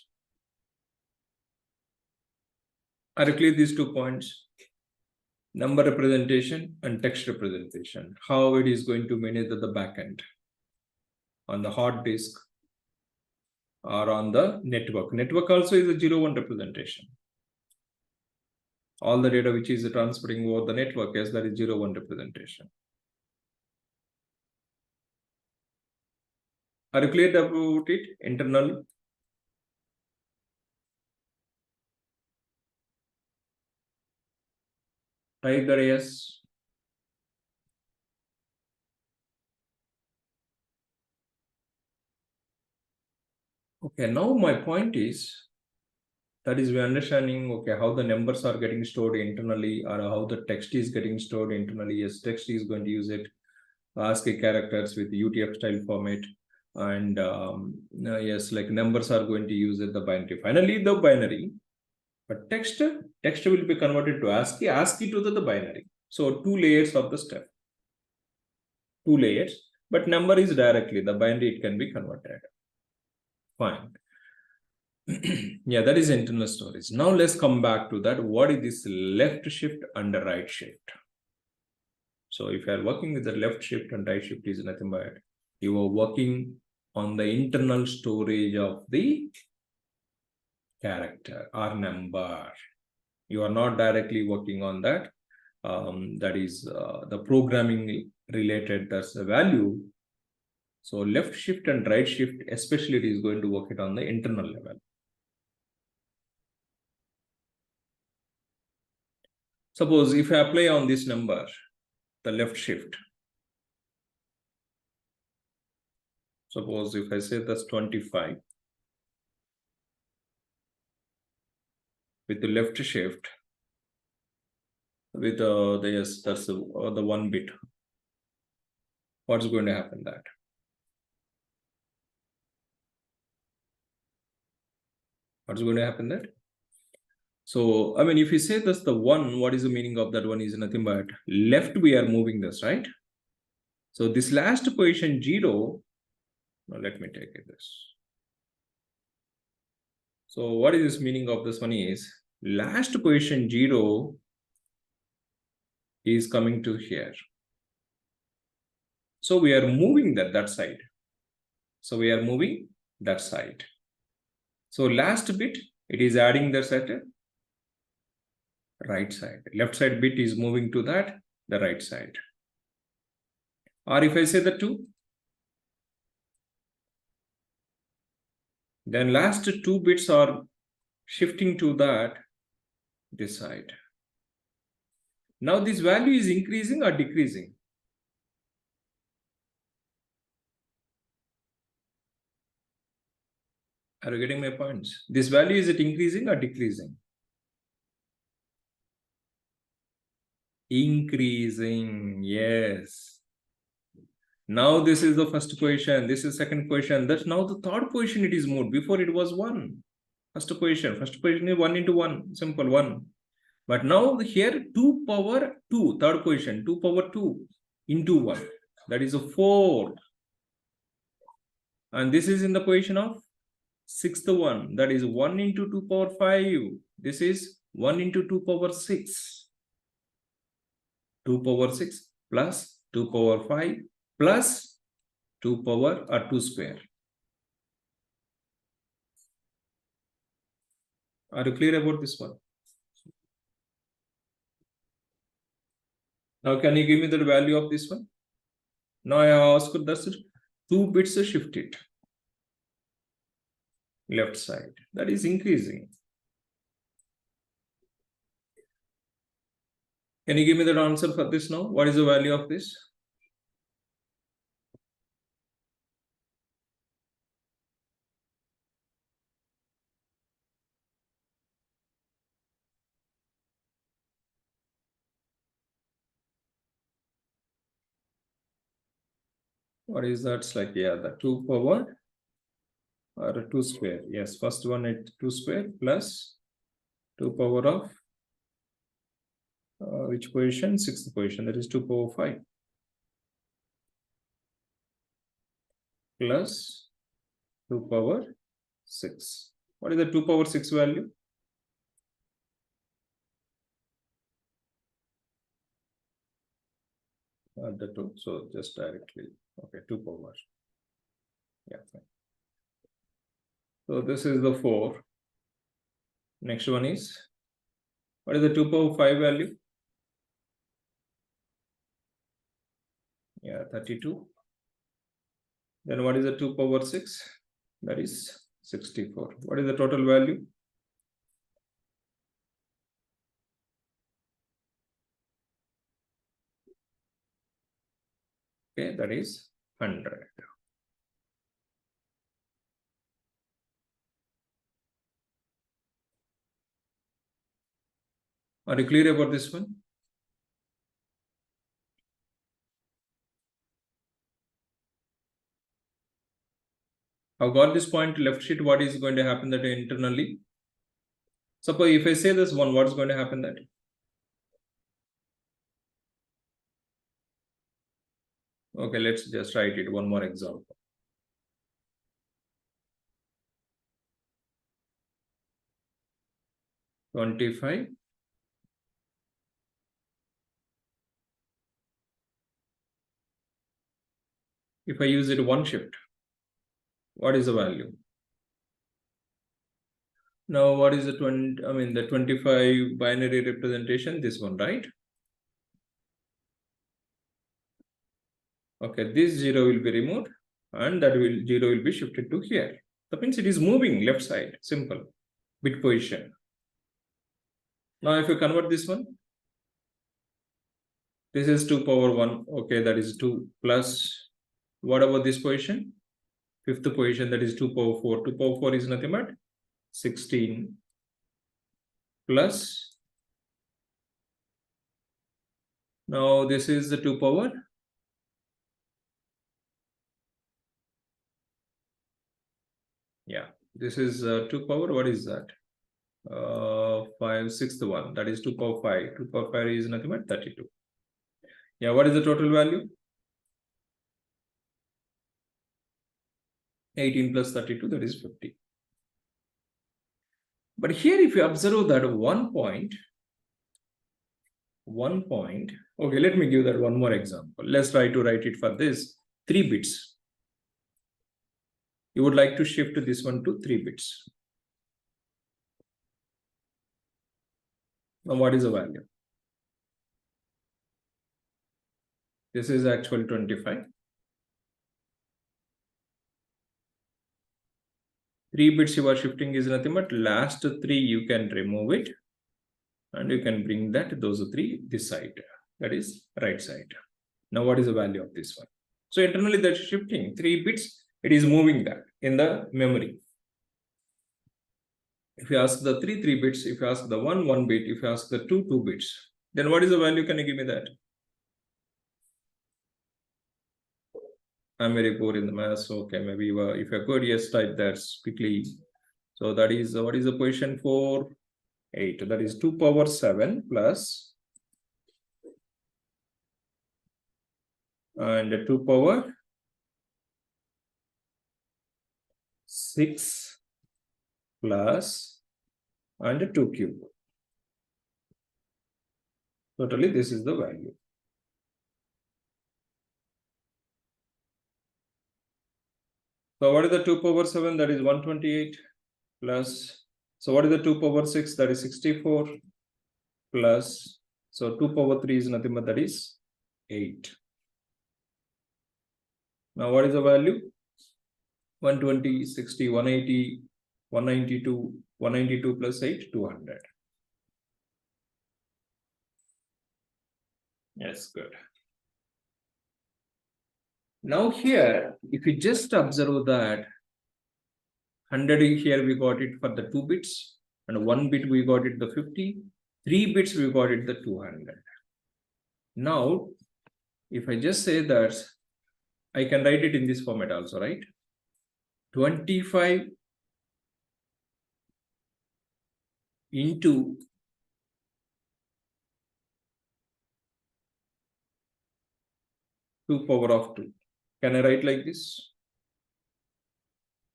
A: I clear these 2 points. Number representation and text representation. How it is going to manage the backend on the hard disk or on the network. Network also is a 0-1 representation. All the data which is transferring over the network, yes, that is 0-1 representation. Are you clear about it? Internal. Type the yes. Okay, now my point is, that is we're understanding, okay, how the numbers are getting stored internally or how the text is getting stored internally. Yes, text is going to use it, ASCII characters with UTF style format. And yes, like numbers are going to use it, the binary. Finally, the binary. But text will be converted to ASCII, ASCII to the binary. So 2 layers of the step. 2 layers, but number is directly, the binary it can be converted. Fine. Yeah, that is internal storage. Now let's come back to that. What is this left shift and right shift? So if you are working with the left shift and right shift is nothing but you are working on the internal storage of the character or number. You are not directly working on that. That is the programming related, that's the value. So left shift and right shift, especially it is going to work it on the internal level. Suppose if I apply on this number, the left shift. Suppose if I say that's 25 with the left shift with yes, that's the one bit. What's going to happen that? What's going to happen that? So, I mean, if you say that's the one, what is the meaning of that one is nothing but left we are moving this, right? So this last position 0, now let me take it this. So what is this meaning of this one is last position 0 is coming to here. So we are moving that side. So we are moving that side. So last bit, it is adding the set right side. Left side bit is moving to that, the right side. Or if I say the 2, then last 2 bits are shifting to that, this side. Now this value is increasing or decreasing? Are you getting my points? This value, is it increasing or decreasing? Increasing, yes. Now this is the first position, this is second position, that's now the third position it is moved. Before it was 1. First position is 1 into 1, simple 1. But now here 2 power 2, third position, 2 power 2 into 1. That is a 4. And this is in the position of sixth one, that is 1 into 2 power 5. This is 1 into 2 power 6. 2 power 6 plus 2 power 5 plus 2 power or 2 square. Are you clear about this one? Now can you give me the value of this one? Now I ask that's 2 bits shifted left side, that is increasing. Can you give me the answer for this now? What is the value of this? What is that? It's like, yeah, the 2 power or 2 square. Yes, first one at 2 square plus 2 power of which position? Sixth position, that is 2 power 5 plus 2 power 6. What is the 2 power 6 value? The 2, so just directly, okay, 2 power. Yeah, fine. So this is the 4. Next one is, what is the 2 power 5 value? Yeah, 32. Then what is the 2 power 6? That is 64. What is the total value? Okay, that is 100. Are you clear about this one? I've got this point left sheet. What is going to happen that internally? Suppose if I say this one, what's going to happen that? Okay, let's just write it. One more example. 25 If I use it one shift, what is the value? Now, what is the 25 binary representation? This one, right? Okay, this 0 will be removed and that 0 will be shifted to here. That means it is moving left side, simple, bit position. Now, if you convert this one, this is 2 power 1. Okay, that is 2 plus, what about this position? Fifth position, that is 2 power 4. 2 power 4 is nothing but 16 plus. Now, this is the 2 power. Yeah, this is 2 power. What is that? 5, sixth one. That is 2 power 5. 2 power 5 is nothing but 32. Yeah, what is the total value? 18 plus 32, that is 50. But here, if you observe that one point, okay, let me give that one more example. Let's try to write it for this 3 bits. You would like to shift this one to 3 bits. Now, what is the value? This is actual 25. 3 bits you are shifting is nothing but last 3 you can remove it and you can bring that those 3 this side, that is right side. Now, what is the value of this one? So internally that's shifting 3 bits, it is moving that in the memory. If you ask the 3 bits, if you ask the 1 bit, if you ask the 2 bits, then what is the value? Can you give me that? I'm very poor in the maths. Okay, maybe if you're good, yes, type that quickly. So that is what is the position for 8? That is 2 power 7 plus and 2 power 6 plus and 2 cube. Totally, this is the value. So what is the 2 power 7? That is 128 plus. So what is the 2 power 6? That is 64 plus. So 2 power 3 is nothing but that is 8. Now what is the value? 120, 60, 180, 192, 192 plus 8, 200. Yes, good. Now here, if you just observe that 100 here we got it for the 2 bits and 1 bit we got it the 50, 3 bits we got it the 200. Now, if I just say that, I can write it in this format also, right? 25 into 2 power of 2. Can I write like this?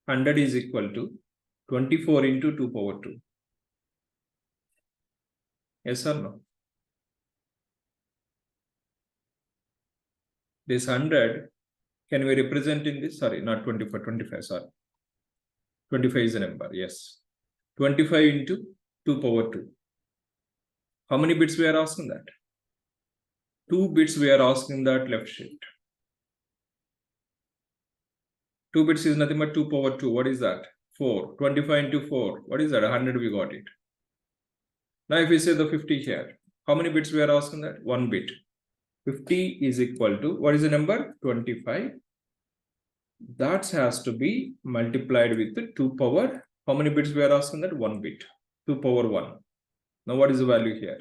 A: 100 is equal to 24 into 2 power 2. Yes or no? This 100, can we represent in this? Sorry, not 24, 25, sorry. 25 is a number, yes. 25 into 2 power 2. How many bits we are asking that? 2 bits we are asking that left shift. 2 bits is nothing but 2 power 2. What is that? 4. 25 into 4. What is that? 100 we got it. Now if we say the 50 here, how many bits we are asking that? 1 bit. 50 is equal to, what is the number? 25. That has to be multiplied with the 2 power. How many bits we are asking that? 1 bit. 2 power 1. Now what is the value here?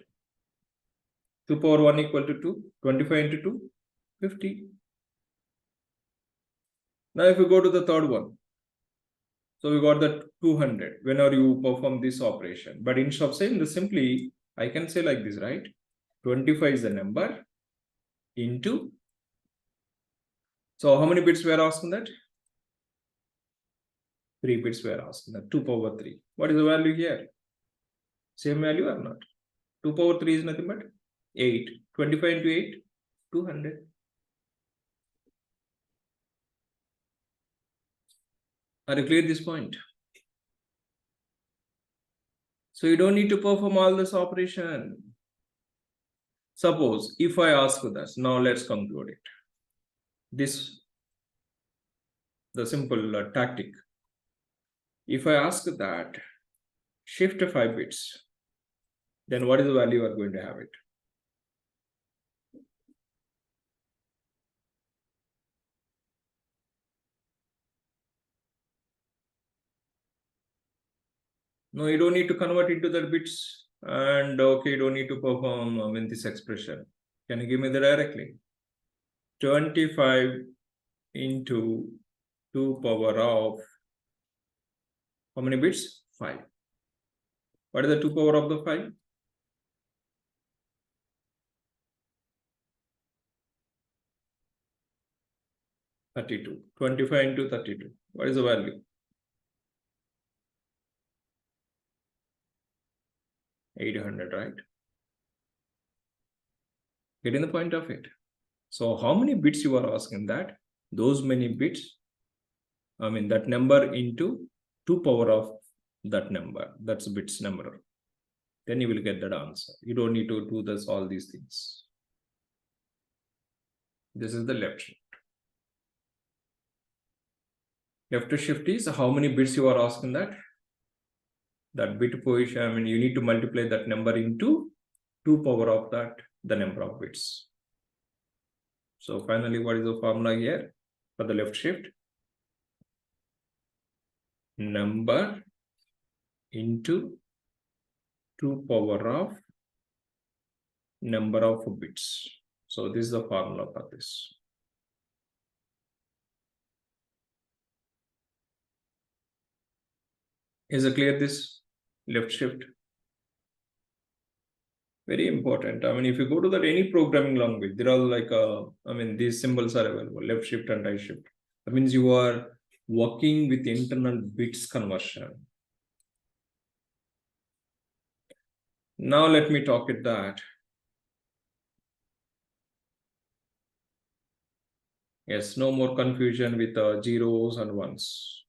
A: 2 power 1 equal to 2. 25 into 2, 50. Now if we go to the third one, so we got the 200 whenever you perform this operation. But instead of saying this simply, I can say like this, right? 25 is the number into. So how many bits we are asking that? 3 bits we are asking that. 2 power 3. What is the value here? Same value or not? 2 power 3 is nothing but 8. 25 into 8, 200. Are you clear this point? So you don't need to perform all this operation. Suppose if I ask this, now let's conclude it. This, the simple tactic. If I ask that shift 5 bits, then what is the value you are going to have it? No, you don't need to convert into the bits, and okay, you don't need to perform this expression. Can you give me the directly? 25 into 2 power of how many bits? 5. What is the 2 power of the 5? 32. 25 into 32. What is the value? 800, right? Getting the point of it. So how many bits you are asking that? Those many bits, that number into 2 power of that number. That's bits number. Then you will get that answer. You don't need to do this, all these things. This is the left shift. Left shift is how many bits you are asking that? That bit position, you need to multiply that number into 2 power of that, the number of bits. So finally, what is the formula here for the left shift? Number into 2 power of number of bits. So this is the formula for this. Is it clear, this left shift? Very important. If you go to that any programming language, there are like these symbols are available, left shift and right shift. That means you are working with internal bits conversion. Now let me talk it that. Yes, no more confusion with zeros and ones.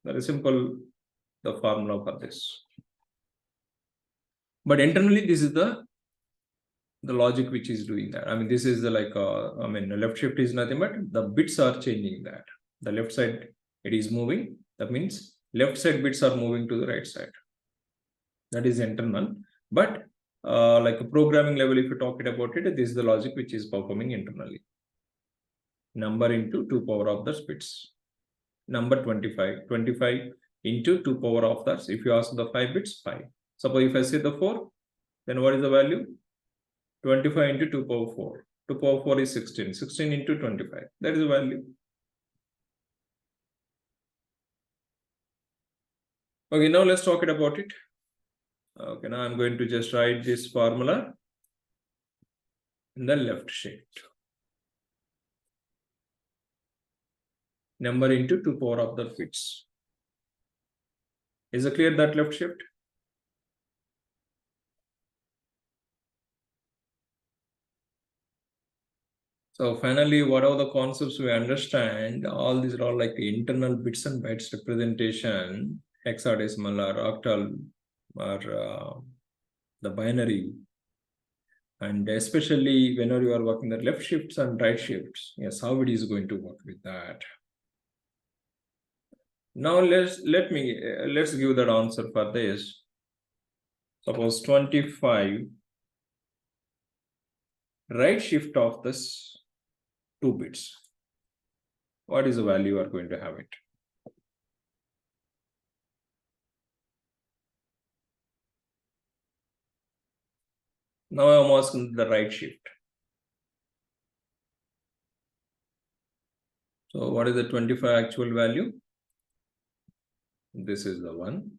A: Very simple, the formula for this. But internally, this is the logic which is doing that. This is the left shift is nothing but the bits are changing that. The left side, it is moving. That means left side bits are moving to the right side. That is internal. But like a programming level, if you talk it about it, this is the logic which is performing internally. Number into 2 power of the bits. Number 25. 25 into 2 power of that. If you ask the 5 bits, 5. Suppose if I say the 4, then what is the value? 25 into 2 power 4. 2 power 4 is 16. 16 into 25. That is the value. Okay, now let's talk it about it. Okay, now I'm going to just write this formula in the left shift. Number into 2 power of the bits. Is it clear, that left shift? So finally, what are the concepts we understand? All these are all like the internal bits and bytes representation, hexadecimal or octal or the binary. And especially whenever you are working the left shifts and right shifts, yes, how it is going to work with that. Now let's give that answer for this. Suppose 25 right shift of this 2 bits. What is the value you are going to have it? Now I'm asking the right shift. So what is the 25 actual value? This is the one.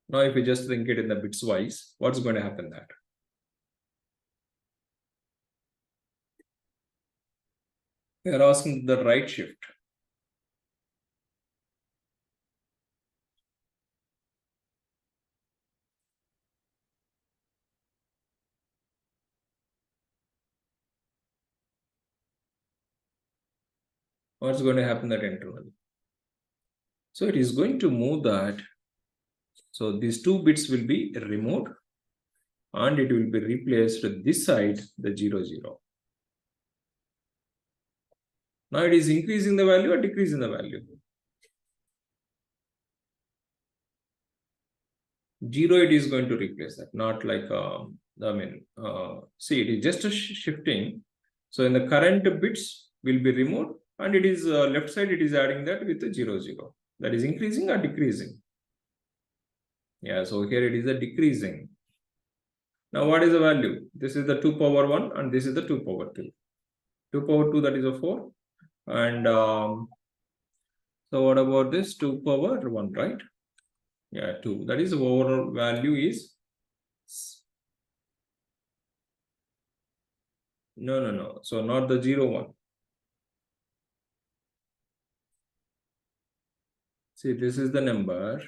A: Now if you just think it in the bits wise, what's going to happen that? We are asking the right shift. what's going to happen that interval? So it is going to move that. So these 2 bits will be removed and it will be replaced with this side, the 0, 0. Now it is increasing the value or decreasing the value? 0, it is going to replace that, not like, see, it is just a shifting. So in the current bits will be removed and it is left side, it is adding that with the 0, 0. That is increasing or decreasing? Yeah, so here it is a decreasing. Now what is the value? This is the 2 power 1 and this is the 2 power 2. 2 power 2, that is a 4. And so what about this 2 power 1, right? Yeah, 2. That is overall value is no. So not the 0, 1. See, this is the number.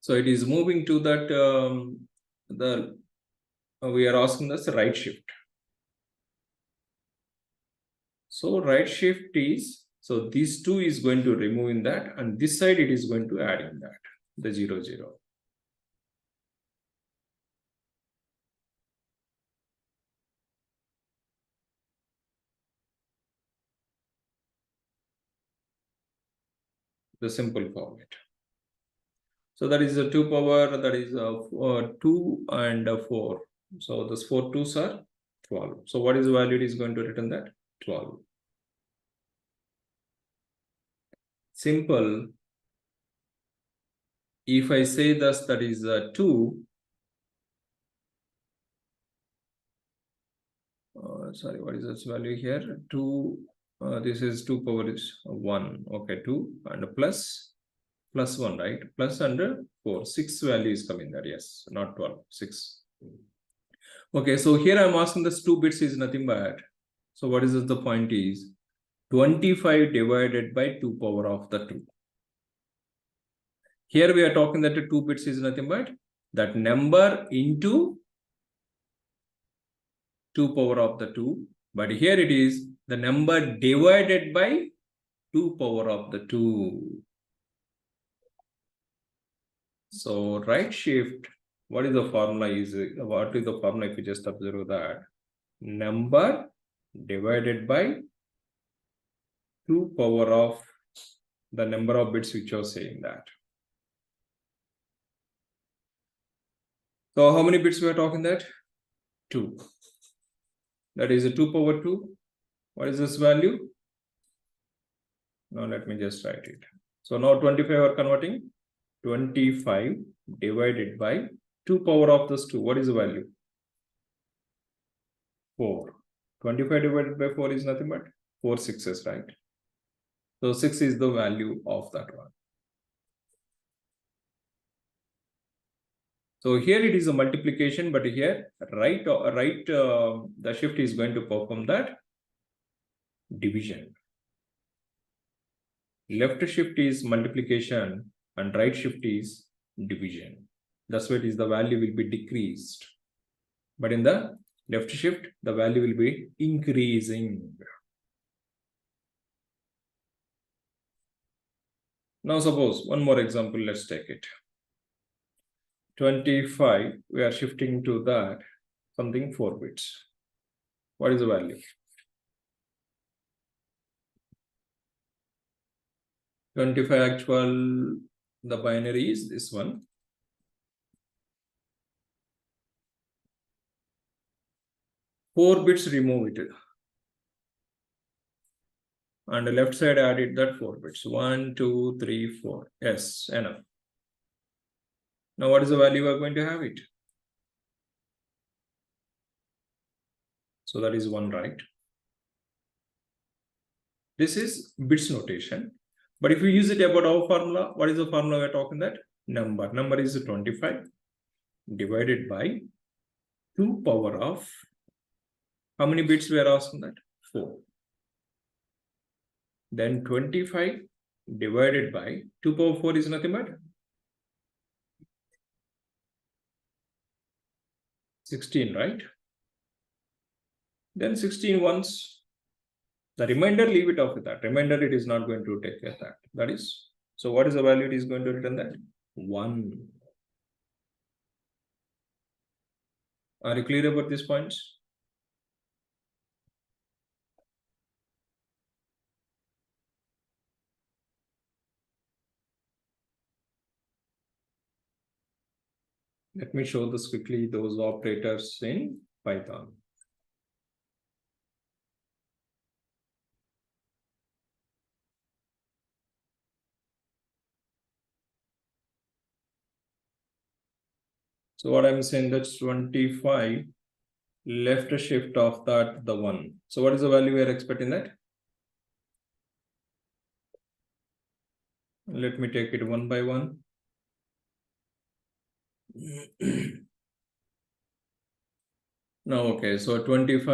A: So it is moving to that, we are asking this right shift. So right shift is, so these 2 is going to remove in that and this side it is going to add in that, the 0, 0. The simple format. So that is a 2 power, that is 2 and 4. So those 4 2s are 12. So what is the value it is going to return that? 12. Simple. If I say thus, that is 2. Sorry, what is this value here? 2. This is 2 power is 1. Okay, 2 and plus 1, right? Plus under 4. 6 value is coming there. Yes, not 12. 6. Okay, so here I'm asking this 2 bits is nothing but. So what is this, the point is 25 divided by 2 power of the 2. Here we are talking that the 2 bits is nothing but that number into 2 power of the 2. But here it is the number divided by 2 power of the 2. So right shift, what is the formula if you just observe that? Number divided by 2 power of the number of bits which are saying that. So how many bits we are talking that? 2. That is a 2 power 2. What is this value? Now let me just write it. So now 25 are converting. 25 divided by 2 power of this 2. What is the value? 4. 25 divided by 4 is nothing but 4 6s, right? So 6 is the value of that one. So here it is a multiplication, but here the shift is going to perform that division. Left shift is multiplication and right shift is division. That's why it is the value will be decreased. But in the left shift, the value will be increasing. Now suppose one more example, let's take it. 25, we are shifting to that something 4 bits. What is the value? 25 actual, the binary is this one. Four bits remove it. And the left side added that 4 bits. 1, 2, 3, 4. Yes, enough. Now what is the value we are going to have it? So that is 1, right? This is bits notation. But if we use it about our formula, what is the formula we are talking that? Number. Number is 25 divided by 2 power of, how many bits we are asking that? 4. Then 25 divided by 2 power 4 is nothing but 16, right? Then 16 once. The remainder, leave it off with that. Remainder, it is not going to take care of that. That is, so what is the value it is going to return that? 1. Are you clear about these points? Let me show this quickly, those operators in Python. So what I'm saying, that's 25, left shift of that, the 1. So what is the value we are expecting that? Let me take it one by one. No, okay, so 25,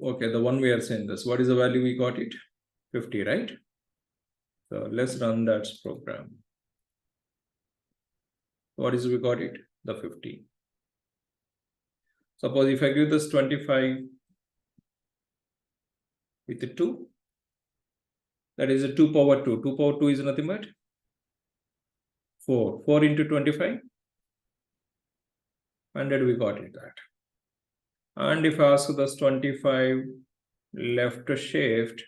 A: okay, the one we are saying this. What is the value we got it? 50, right? So let's run that program. What is we got it? The 50. Suppose if I give this 25 with the 2, that is a 2 power 2. 2 power 2 is nothing but 4. 4 into 25, 100 we got it that. And if I ask this 25 left shift,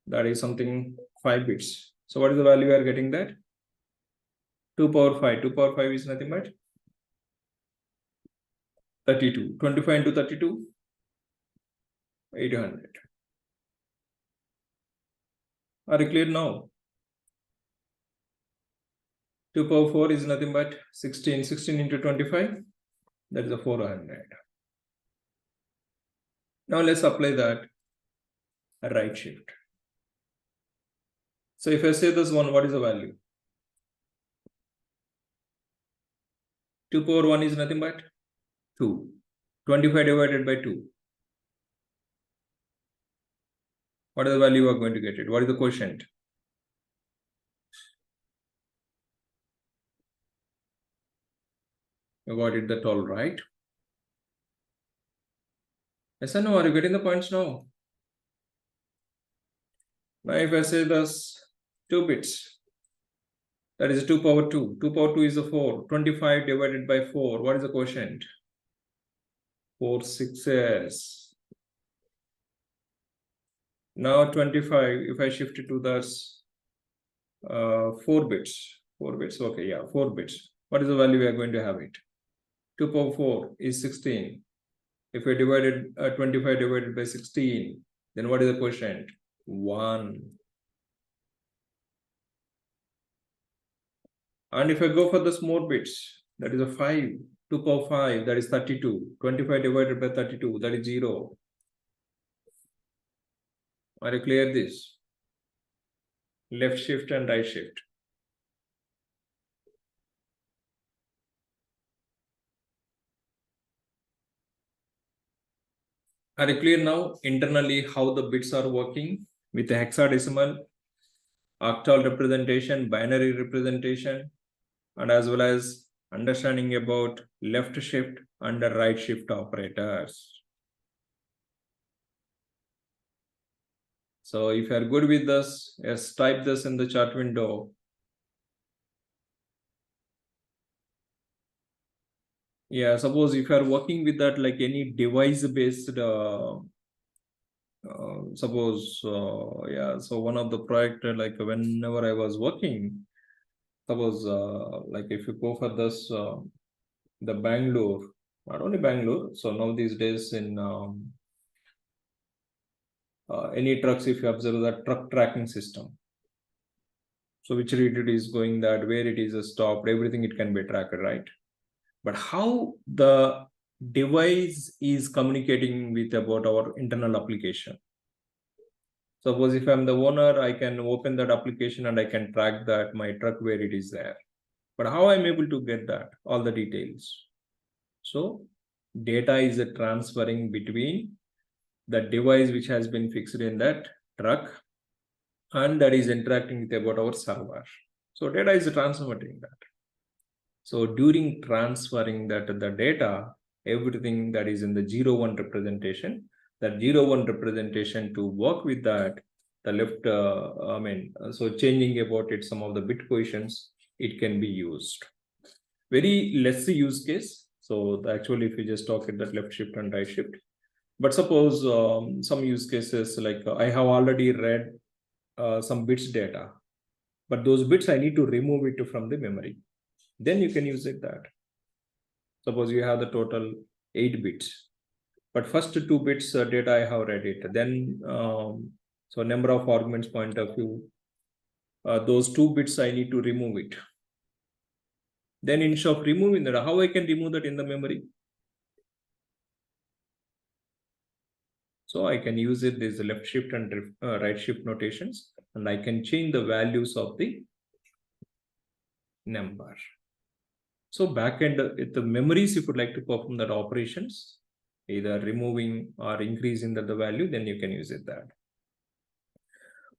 A: that is something 5 bits. So what is the value we are getting that? 2 power 5. 2 power 5 is nothing but 32. 25 into 32, 800. Are you clear now? 2 power 4 is nothing but 16. 16 into 25, that is a 400. Now let's apply that right shift. So if I say this one, what is the value? 2 power 1 is nothing but 2. 25 divided by 2. What is the value you are going to get it? What is the quotient? You got it, that all right? Yes or no? Are you getting the points now? Now if I say this 2 bits, that is 2 power 2. 2 power 2 is a 4. 25 divided by 4. What is the quotient? 4 sixes. Now 25, if I shift it to this 4 bits. 4 bits, okay, yeah, 4 bits. What is the value we are going to have it? 2 power 4 is 16. If we divided 25 divided by 16, then what is the quotient? 1. And if I go for the small bits, that is a 5. 2 power 5, that is 32. 25 divided by 32, that is 0. Are you clear this? Left shift and right shift. Are you clear now internally how the bits are working with the hexadecimal, octal representation, binary representation, and as well as understanding about left shift and the right shift operators. So if you are good with this, yes, type this in the chat window. Yeah, suppose if you are working with that, like any device based, suppose, yeah, so one of the project, like whenever I was working, suppose, like if you go for this, the Bangalore, not only Bangalore, so now these days in any trucks, if you observe that truck tracking system, so which route it is going, that where it is stopped, everything it can be tracked, right? But how the device is communicating with about our internal application. Suppose if I'm the owner, I can open that application and I can track that my truck where it is there. But how I'm able to get that, all the details? So data is transferring between the device which has been fixed in that truck and that is interacting with about our server. So data is transmitting that. So during transferring that the data, everything that is in the 0-1 representation. That 0-1 representation, to work with that, the left, so changing about it, some of the bit positions, it can be used. Very less use case. So actually, if you just talk at that left shift and right shift, but suppose some use cases like I have already read some bits data, but those bits I need to remove it from the memory. Then you can use it that. Suppose you have the total 8 bits, but first 2 bits data I have read it. Then so number of arguments point of view, those 2 bits I need to remove it. Then instead of removing that, how I can remove that in the memory? So I can use it, there's a left shift and right shift notations, and I can change the values of the number. So backend, if the memories, if you would like to perform that operations, either removing or increasing the value, then you can use it that.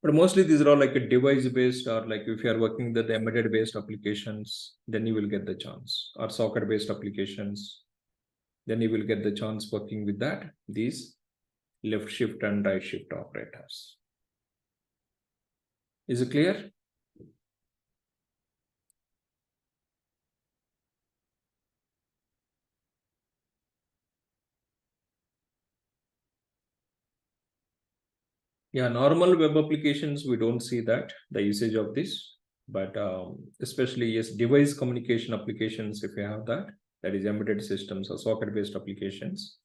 A: But mostly these are all like a device based, or like if you are working with the embedded based applications, then you will get the chance, or socket based applications, then you will get the chance working with that, these left shift and right shift operators. Is it clear? Yeah, normal web applications, we don't see that, the usage of this, but especially yes, device communication applications, if you have that is embedded systems or socket-based applications,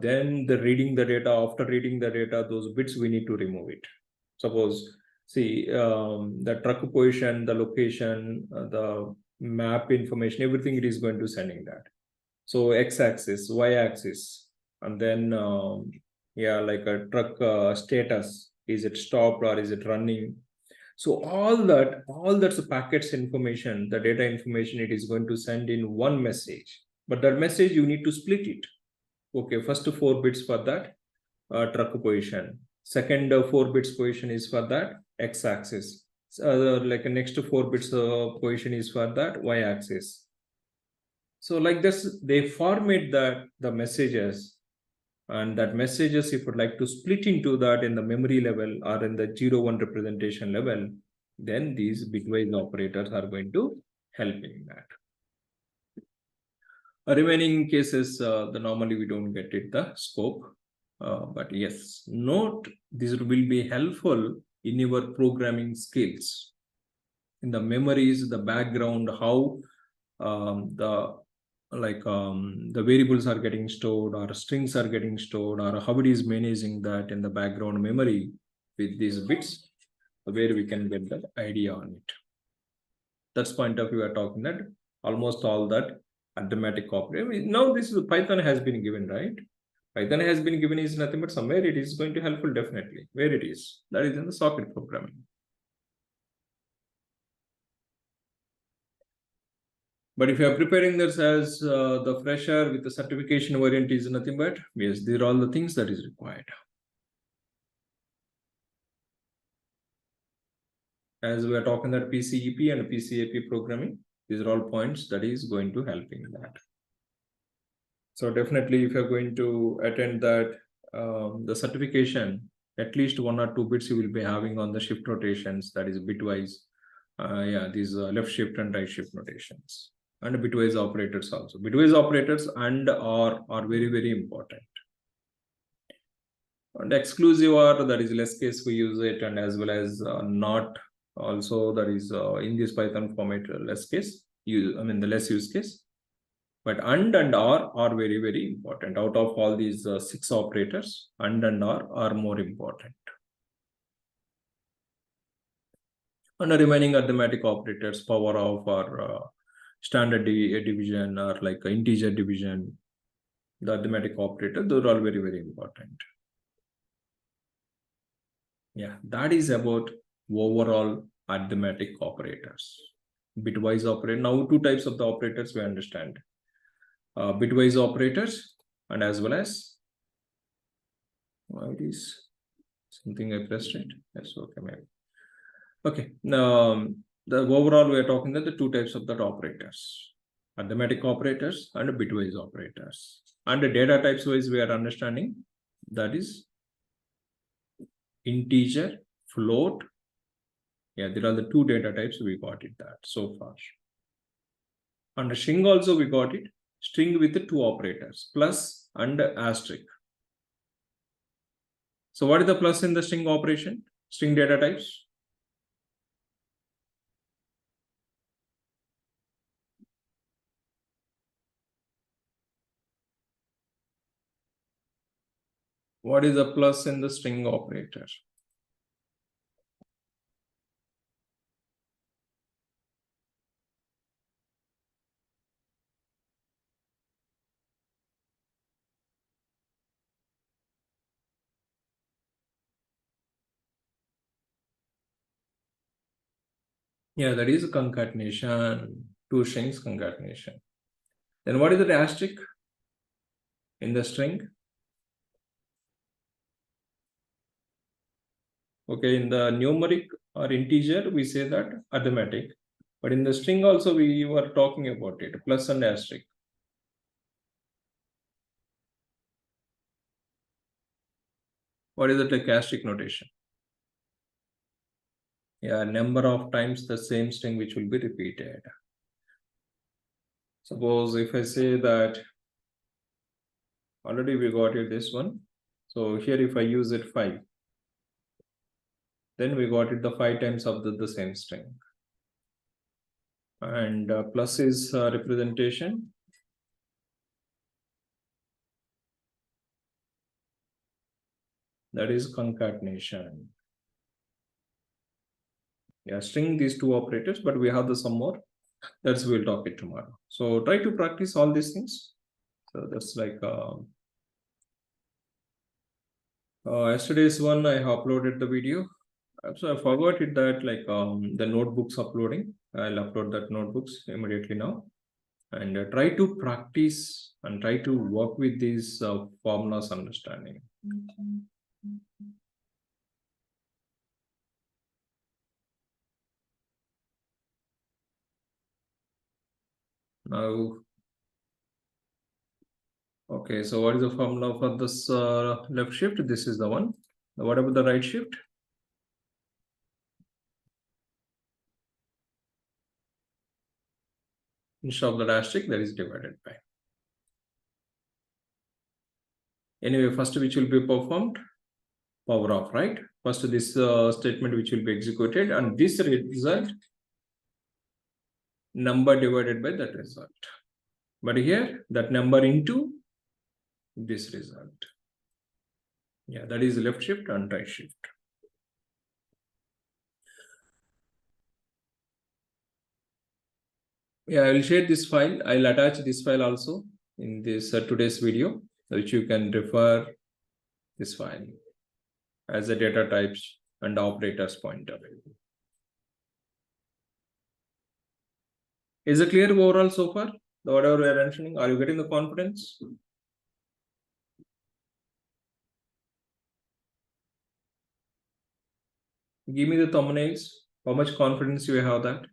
A: then the reading the data, after reading the data, those bits we need to remove it. Suppose, see, the truck position, the location, the map information, everything it is going to sending that. So x-axis, y-axis, and then yeah, like a truck status, is it stopped or is it running? So all that's packets information, the data information, it is going to send in one message, but that message you need to split it. Okay, first 4 bits for that truck position, second 4 bits position is for that x-axis, like next 4 bits position is for that y-axis. So like this, they format the messages, and that messages, if you'd like to split into that in the memory level or in the 0-1 representation level, then these bitwise operators are going to help in that. Remaining cases, the normally we don't get it the scope, but yes, note this will be helpful in your programming skills, in the memories, the background, how the variables are getting stored or strings are getting stored, or how it is managing that in the background memory with these bits, where we can get that idea on it. That's point of view we are talking that almost all that arithmetic operator. Now this is Python has been given, right? Python has been given is nothing but somewhere it is going to helpful definitely. Where it is, that is in the socket programming. But if you are preparing this as the fresher with the certification variant is nothing but, yes, these are all the things that is required. As we are talking that PCEP and PCAP programming, these are all points that is going to help in that. So definitely if you're going to attend that, the certification, at least 1 or 2 bits you will be having on the shift rotations, that is bitwise. Yeah, these left shift and right shift notations. And bitwise operators also. Bitwise operators and are very, very important. And exclusive or that is less case we use it, and as well as not also that is in this Python format less case, the less use case. But and are very, very important. Out of all these 6 operators, and are more important. And the remaining arithmetic operators, power of or standard division or like integer division, the arithmetic operator, those are all very, very important. Yeah, that is about overall arithmetic operators. Bitwise operator. Now 2 types of the operators we understand. Bitwise operators, and as well as it is something I pressed it. Yes, okay, maybe. Okay. Now the overall we are talking that the 2 types of that operators. arithmetic operators and bitwise operators. And the data types wise we are understanding, that is integer, float. Yeah, there are the two data types we got it that so far. And the string also we got it, string with the two operators, plus and asterisk. So what is the plus in the string operation, string data types? What is the plus in the string operator? Yeah, that is concatenation, two strings concatenation. Then what is the asterisk in the string? Okay, in the numeric or integer, we say that arithmetic. But in the string also, we were talking about it, plus and asterisk. What is the like asterisk notation? Yeah, number of times the same string which will be repeated. Suppose if I say that already we got it this one. So here if I use it 5, then we got it the 5 times of the same string. And plus is representation. That is concatenation. Yeah, string these two operators, but we have the some more. That's we'll talk it tomorrow. So try to practice all these things. So that's like yesterday's one. I uploaded the video. So I forgot it that like the notebooks uploading. I'll upload that notebooks immediately now, and try to practice and try to work with these formulas understanding. Now, okay, so what is the formula for this left shift? This is the one. What about the right shift? Instead of the asterisk, that is divided by. Anyway, first which will be performed? Power off, right? First this statement which will be executed, and this result number divided by that result. But here that number into this result. Yeah, that is left shift and right shift. Yeah, I will share this file. I'll attach this file also in this today's video, which you can refer this file as a data types and operators pointer. Is it clear overall so far? Whatever we are mentioning, are you getting the confidence? Give me the thumbnails. How much confidence you have that?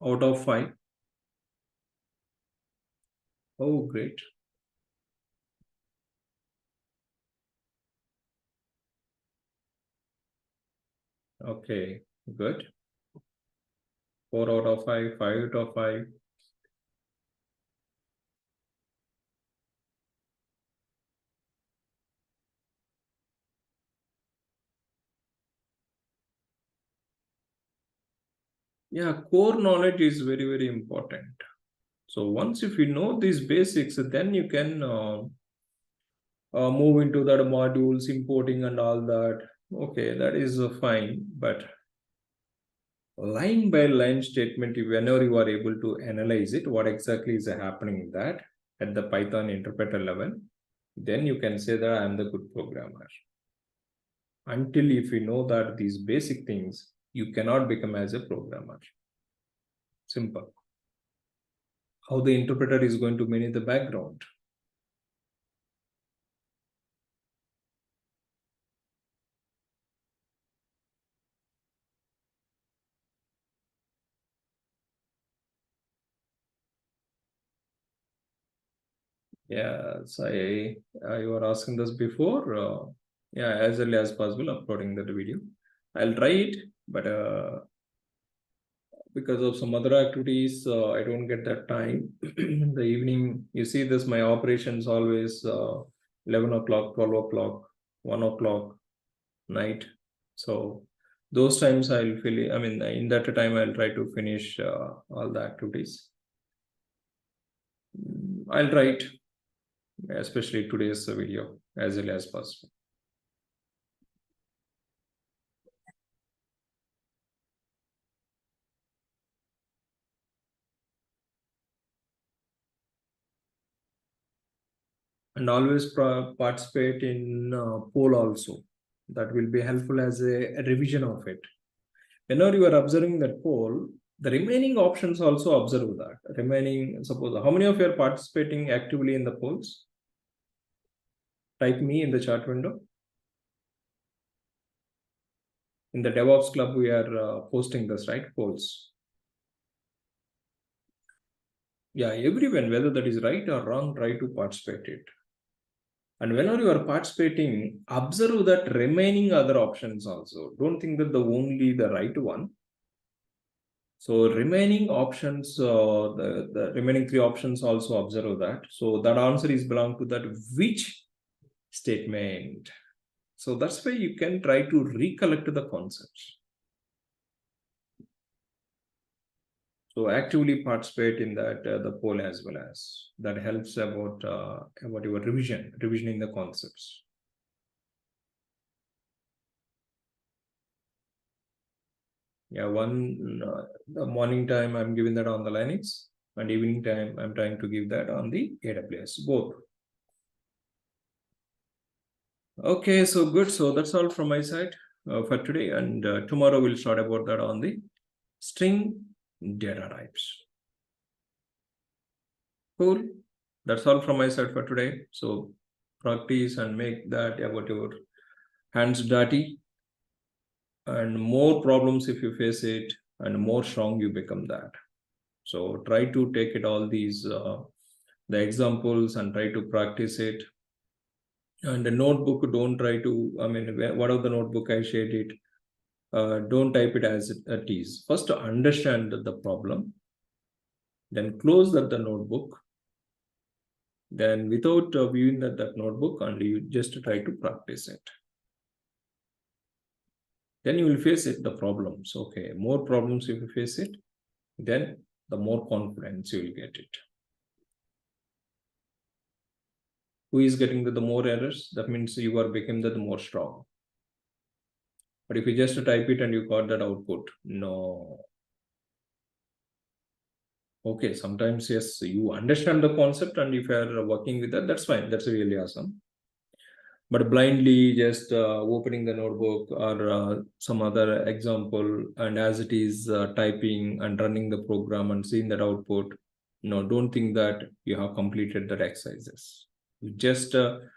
A: Out of 5. Oh, great. Okay, good. 4 out of 5, 5 out of 5. Yeah, core knowledge is very, very important. So once if you know these basics, then you can move into that modules, importing and all that. Okay, that is fine. But line by line statement, whenever you are able to analyze it, what exactly is happening in that at the Python interpreter level, then you can say that I am the good programmer. Until if you know that these basic things, you cannot become as a programmer. Simple. How the interpreter is going to manage the background. Yes, you were asking this before. Yeah, as early as possible, uploading that video. I'll try it, but because of some other activities, I don't get that time. In the evening, you see this, my operations always 11 o'clock, 12 o'clock, 1 o'clock night. So those times I'll feel, I mean, in that time, I'll try to finish all the activities. I'll try it, especially today's video, as early as possible. And always participate in poll also. That will be helpful as a revision of it. Whenever you are observing that poll, the remaining options also observe that. Remaining, suppose, how many of you are participating actively in the polls? Type me in the chat window. In the DevOps Club, we are posting this, right? Polls. Yeah, everyone, whether that is right or wrong, try to participate it. And whenever you are participating, observe that remaining other options also. Don't think that the only the right one. So remaining options, the remaining three options also observe that. So that answer is belong to that which statement. So that's why you can try to recollect the concepts. So actively participate in that the poll as well as that helps about your revisioning the concepts. Yeah, the morning time I'm giving that on the Linux, and evening time I'm trying to give that on the AWS, both. Okay, so good. So that's all from my side for today, and tomorrow we'll start about that on the string data types. Cool. That's all from my side for today. So practice and make that about your hands dirty, and more problems if you face it, and more strong you become that. So try to take it all these the examples and try to practice it. And the notebook, don't try to, I mean, whatever the notebook I shared it, don't type it as it is. First, to understand the problem, then close the notebook. Then without viewing that notebook, and you just try to practice it. Then you will face it, the problems. Okay, more problems if you face it, then the more confidence you will get it. Who is getting the more errors? That means you are becoming the more strong. But if you just type it and you got that output, no. Okay, sometimes yes, you understand the concept, and if you are working with that, that's fine. That's really awesome. But blindly just opening the notebook or some other example, and as it is typing and running the program and seeing that output, no, don't think that you have completed that exercises. You just the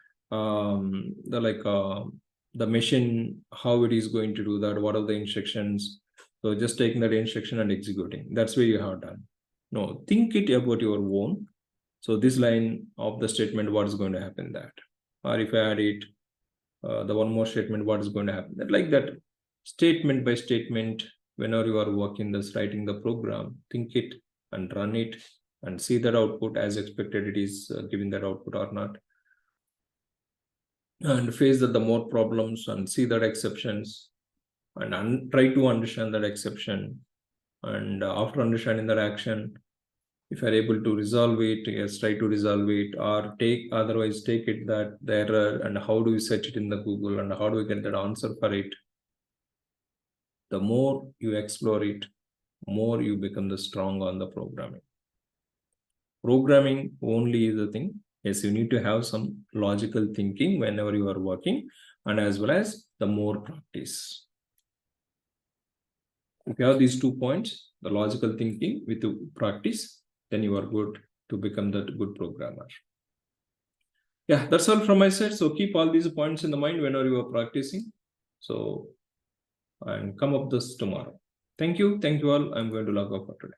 A: machine, how it is going to do that, what are the instructions. So just taking that instruction and executing, that's where you have done. No, think it about your own. So this line of the statement, what is going to happen that, or if I add it, the one more statement, what is going to happen, that like that, statement by statement. Whenever you are working this, writing the program, think it and run it and see that output as expected it is giving that output or not, and face that the more problems and see that exceptions, and try to understand that exception. And after understanding that action, if you're able to resolve it, yes, try to resolve it, or otherwise take it that the error and how do we search it in the Google and how do we get that answer for it. The more you explore it, more you become the strong on the programming. Programming only is the thing. Yes, you need to have some logical thinking whenever you are working, and as well as the more practice. If you have these 2 points, the logical thinking with the practice, then you are good to become that good programmer. Yeah, that's all from my side. So keep all these points in the mind whenever you are practicing. So, and come up this tomorrow. Thank you. Thank you all. I'm going to log off for today.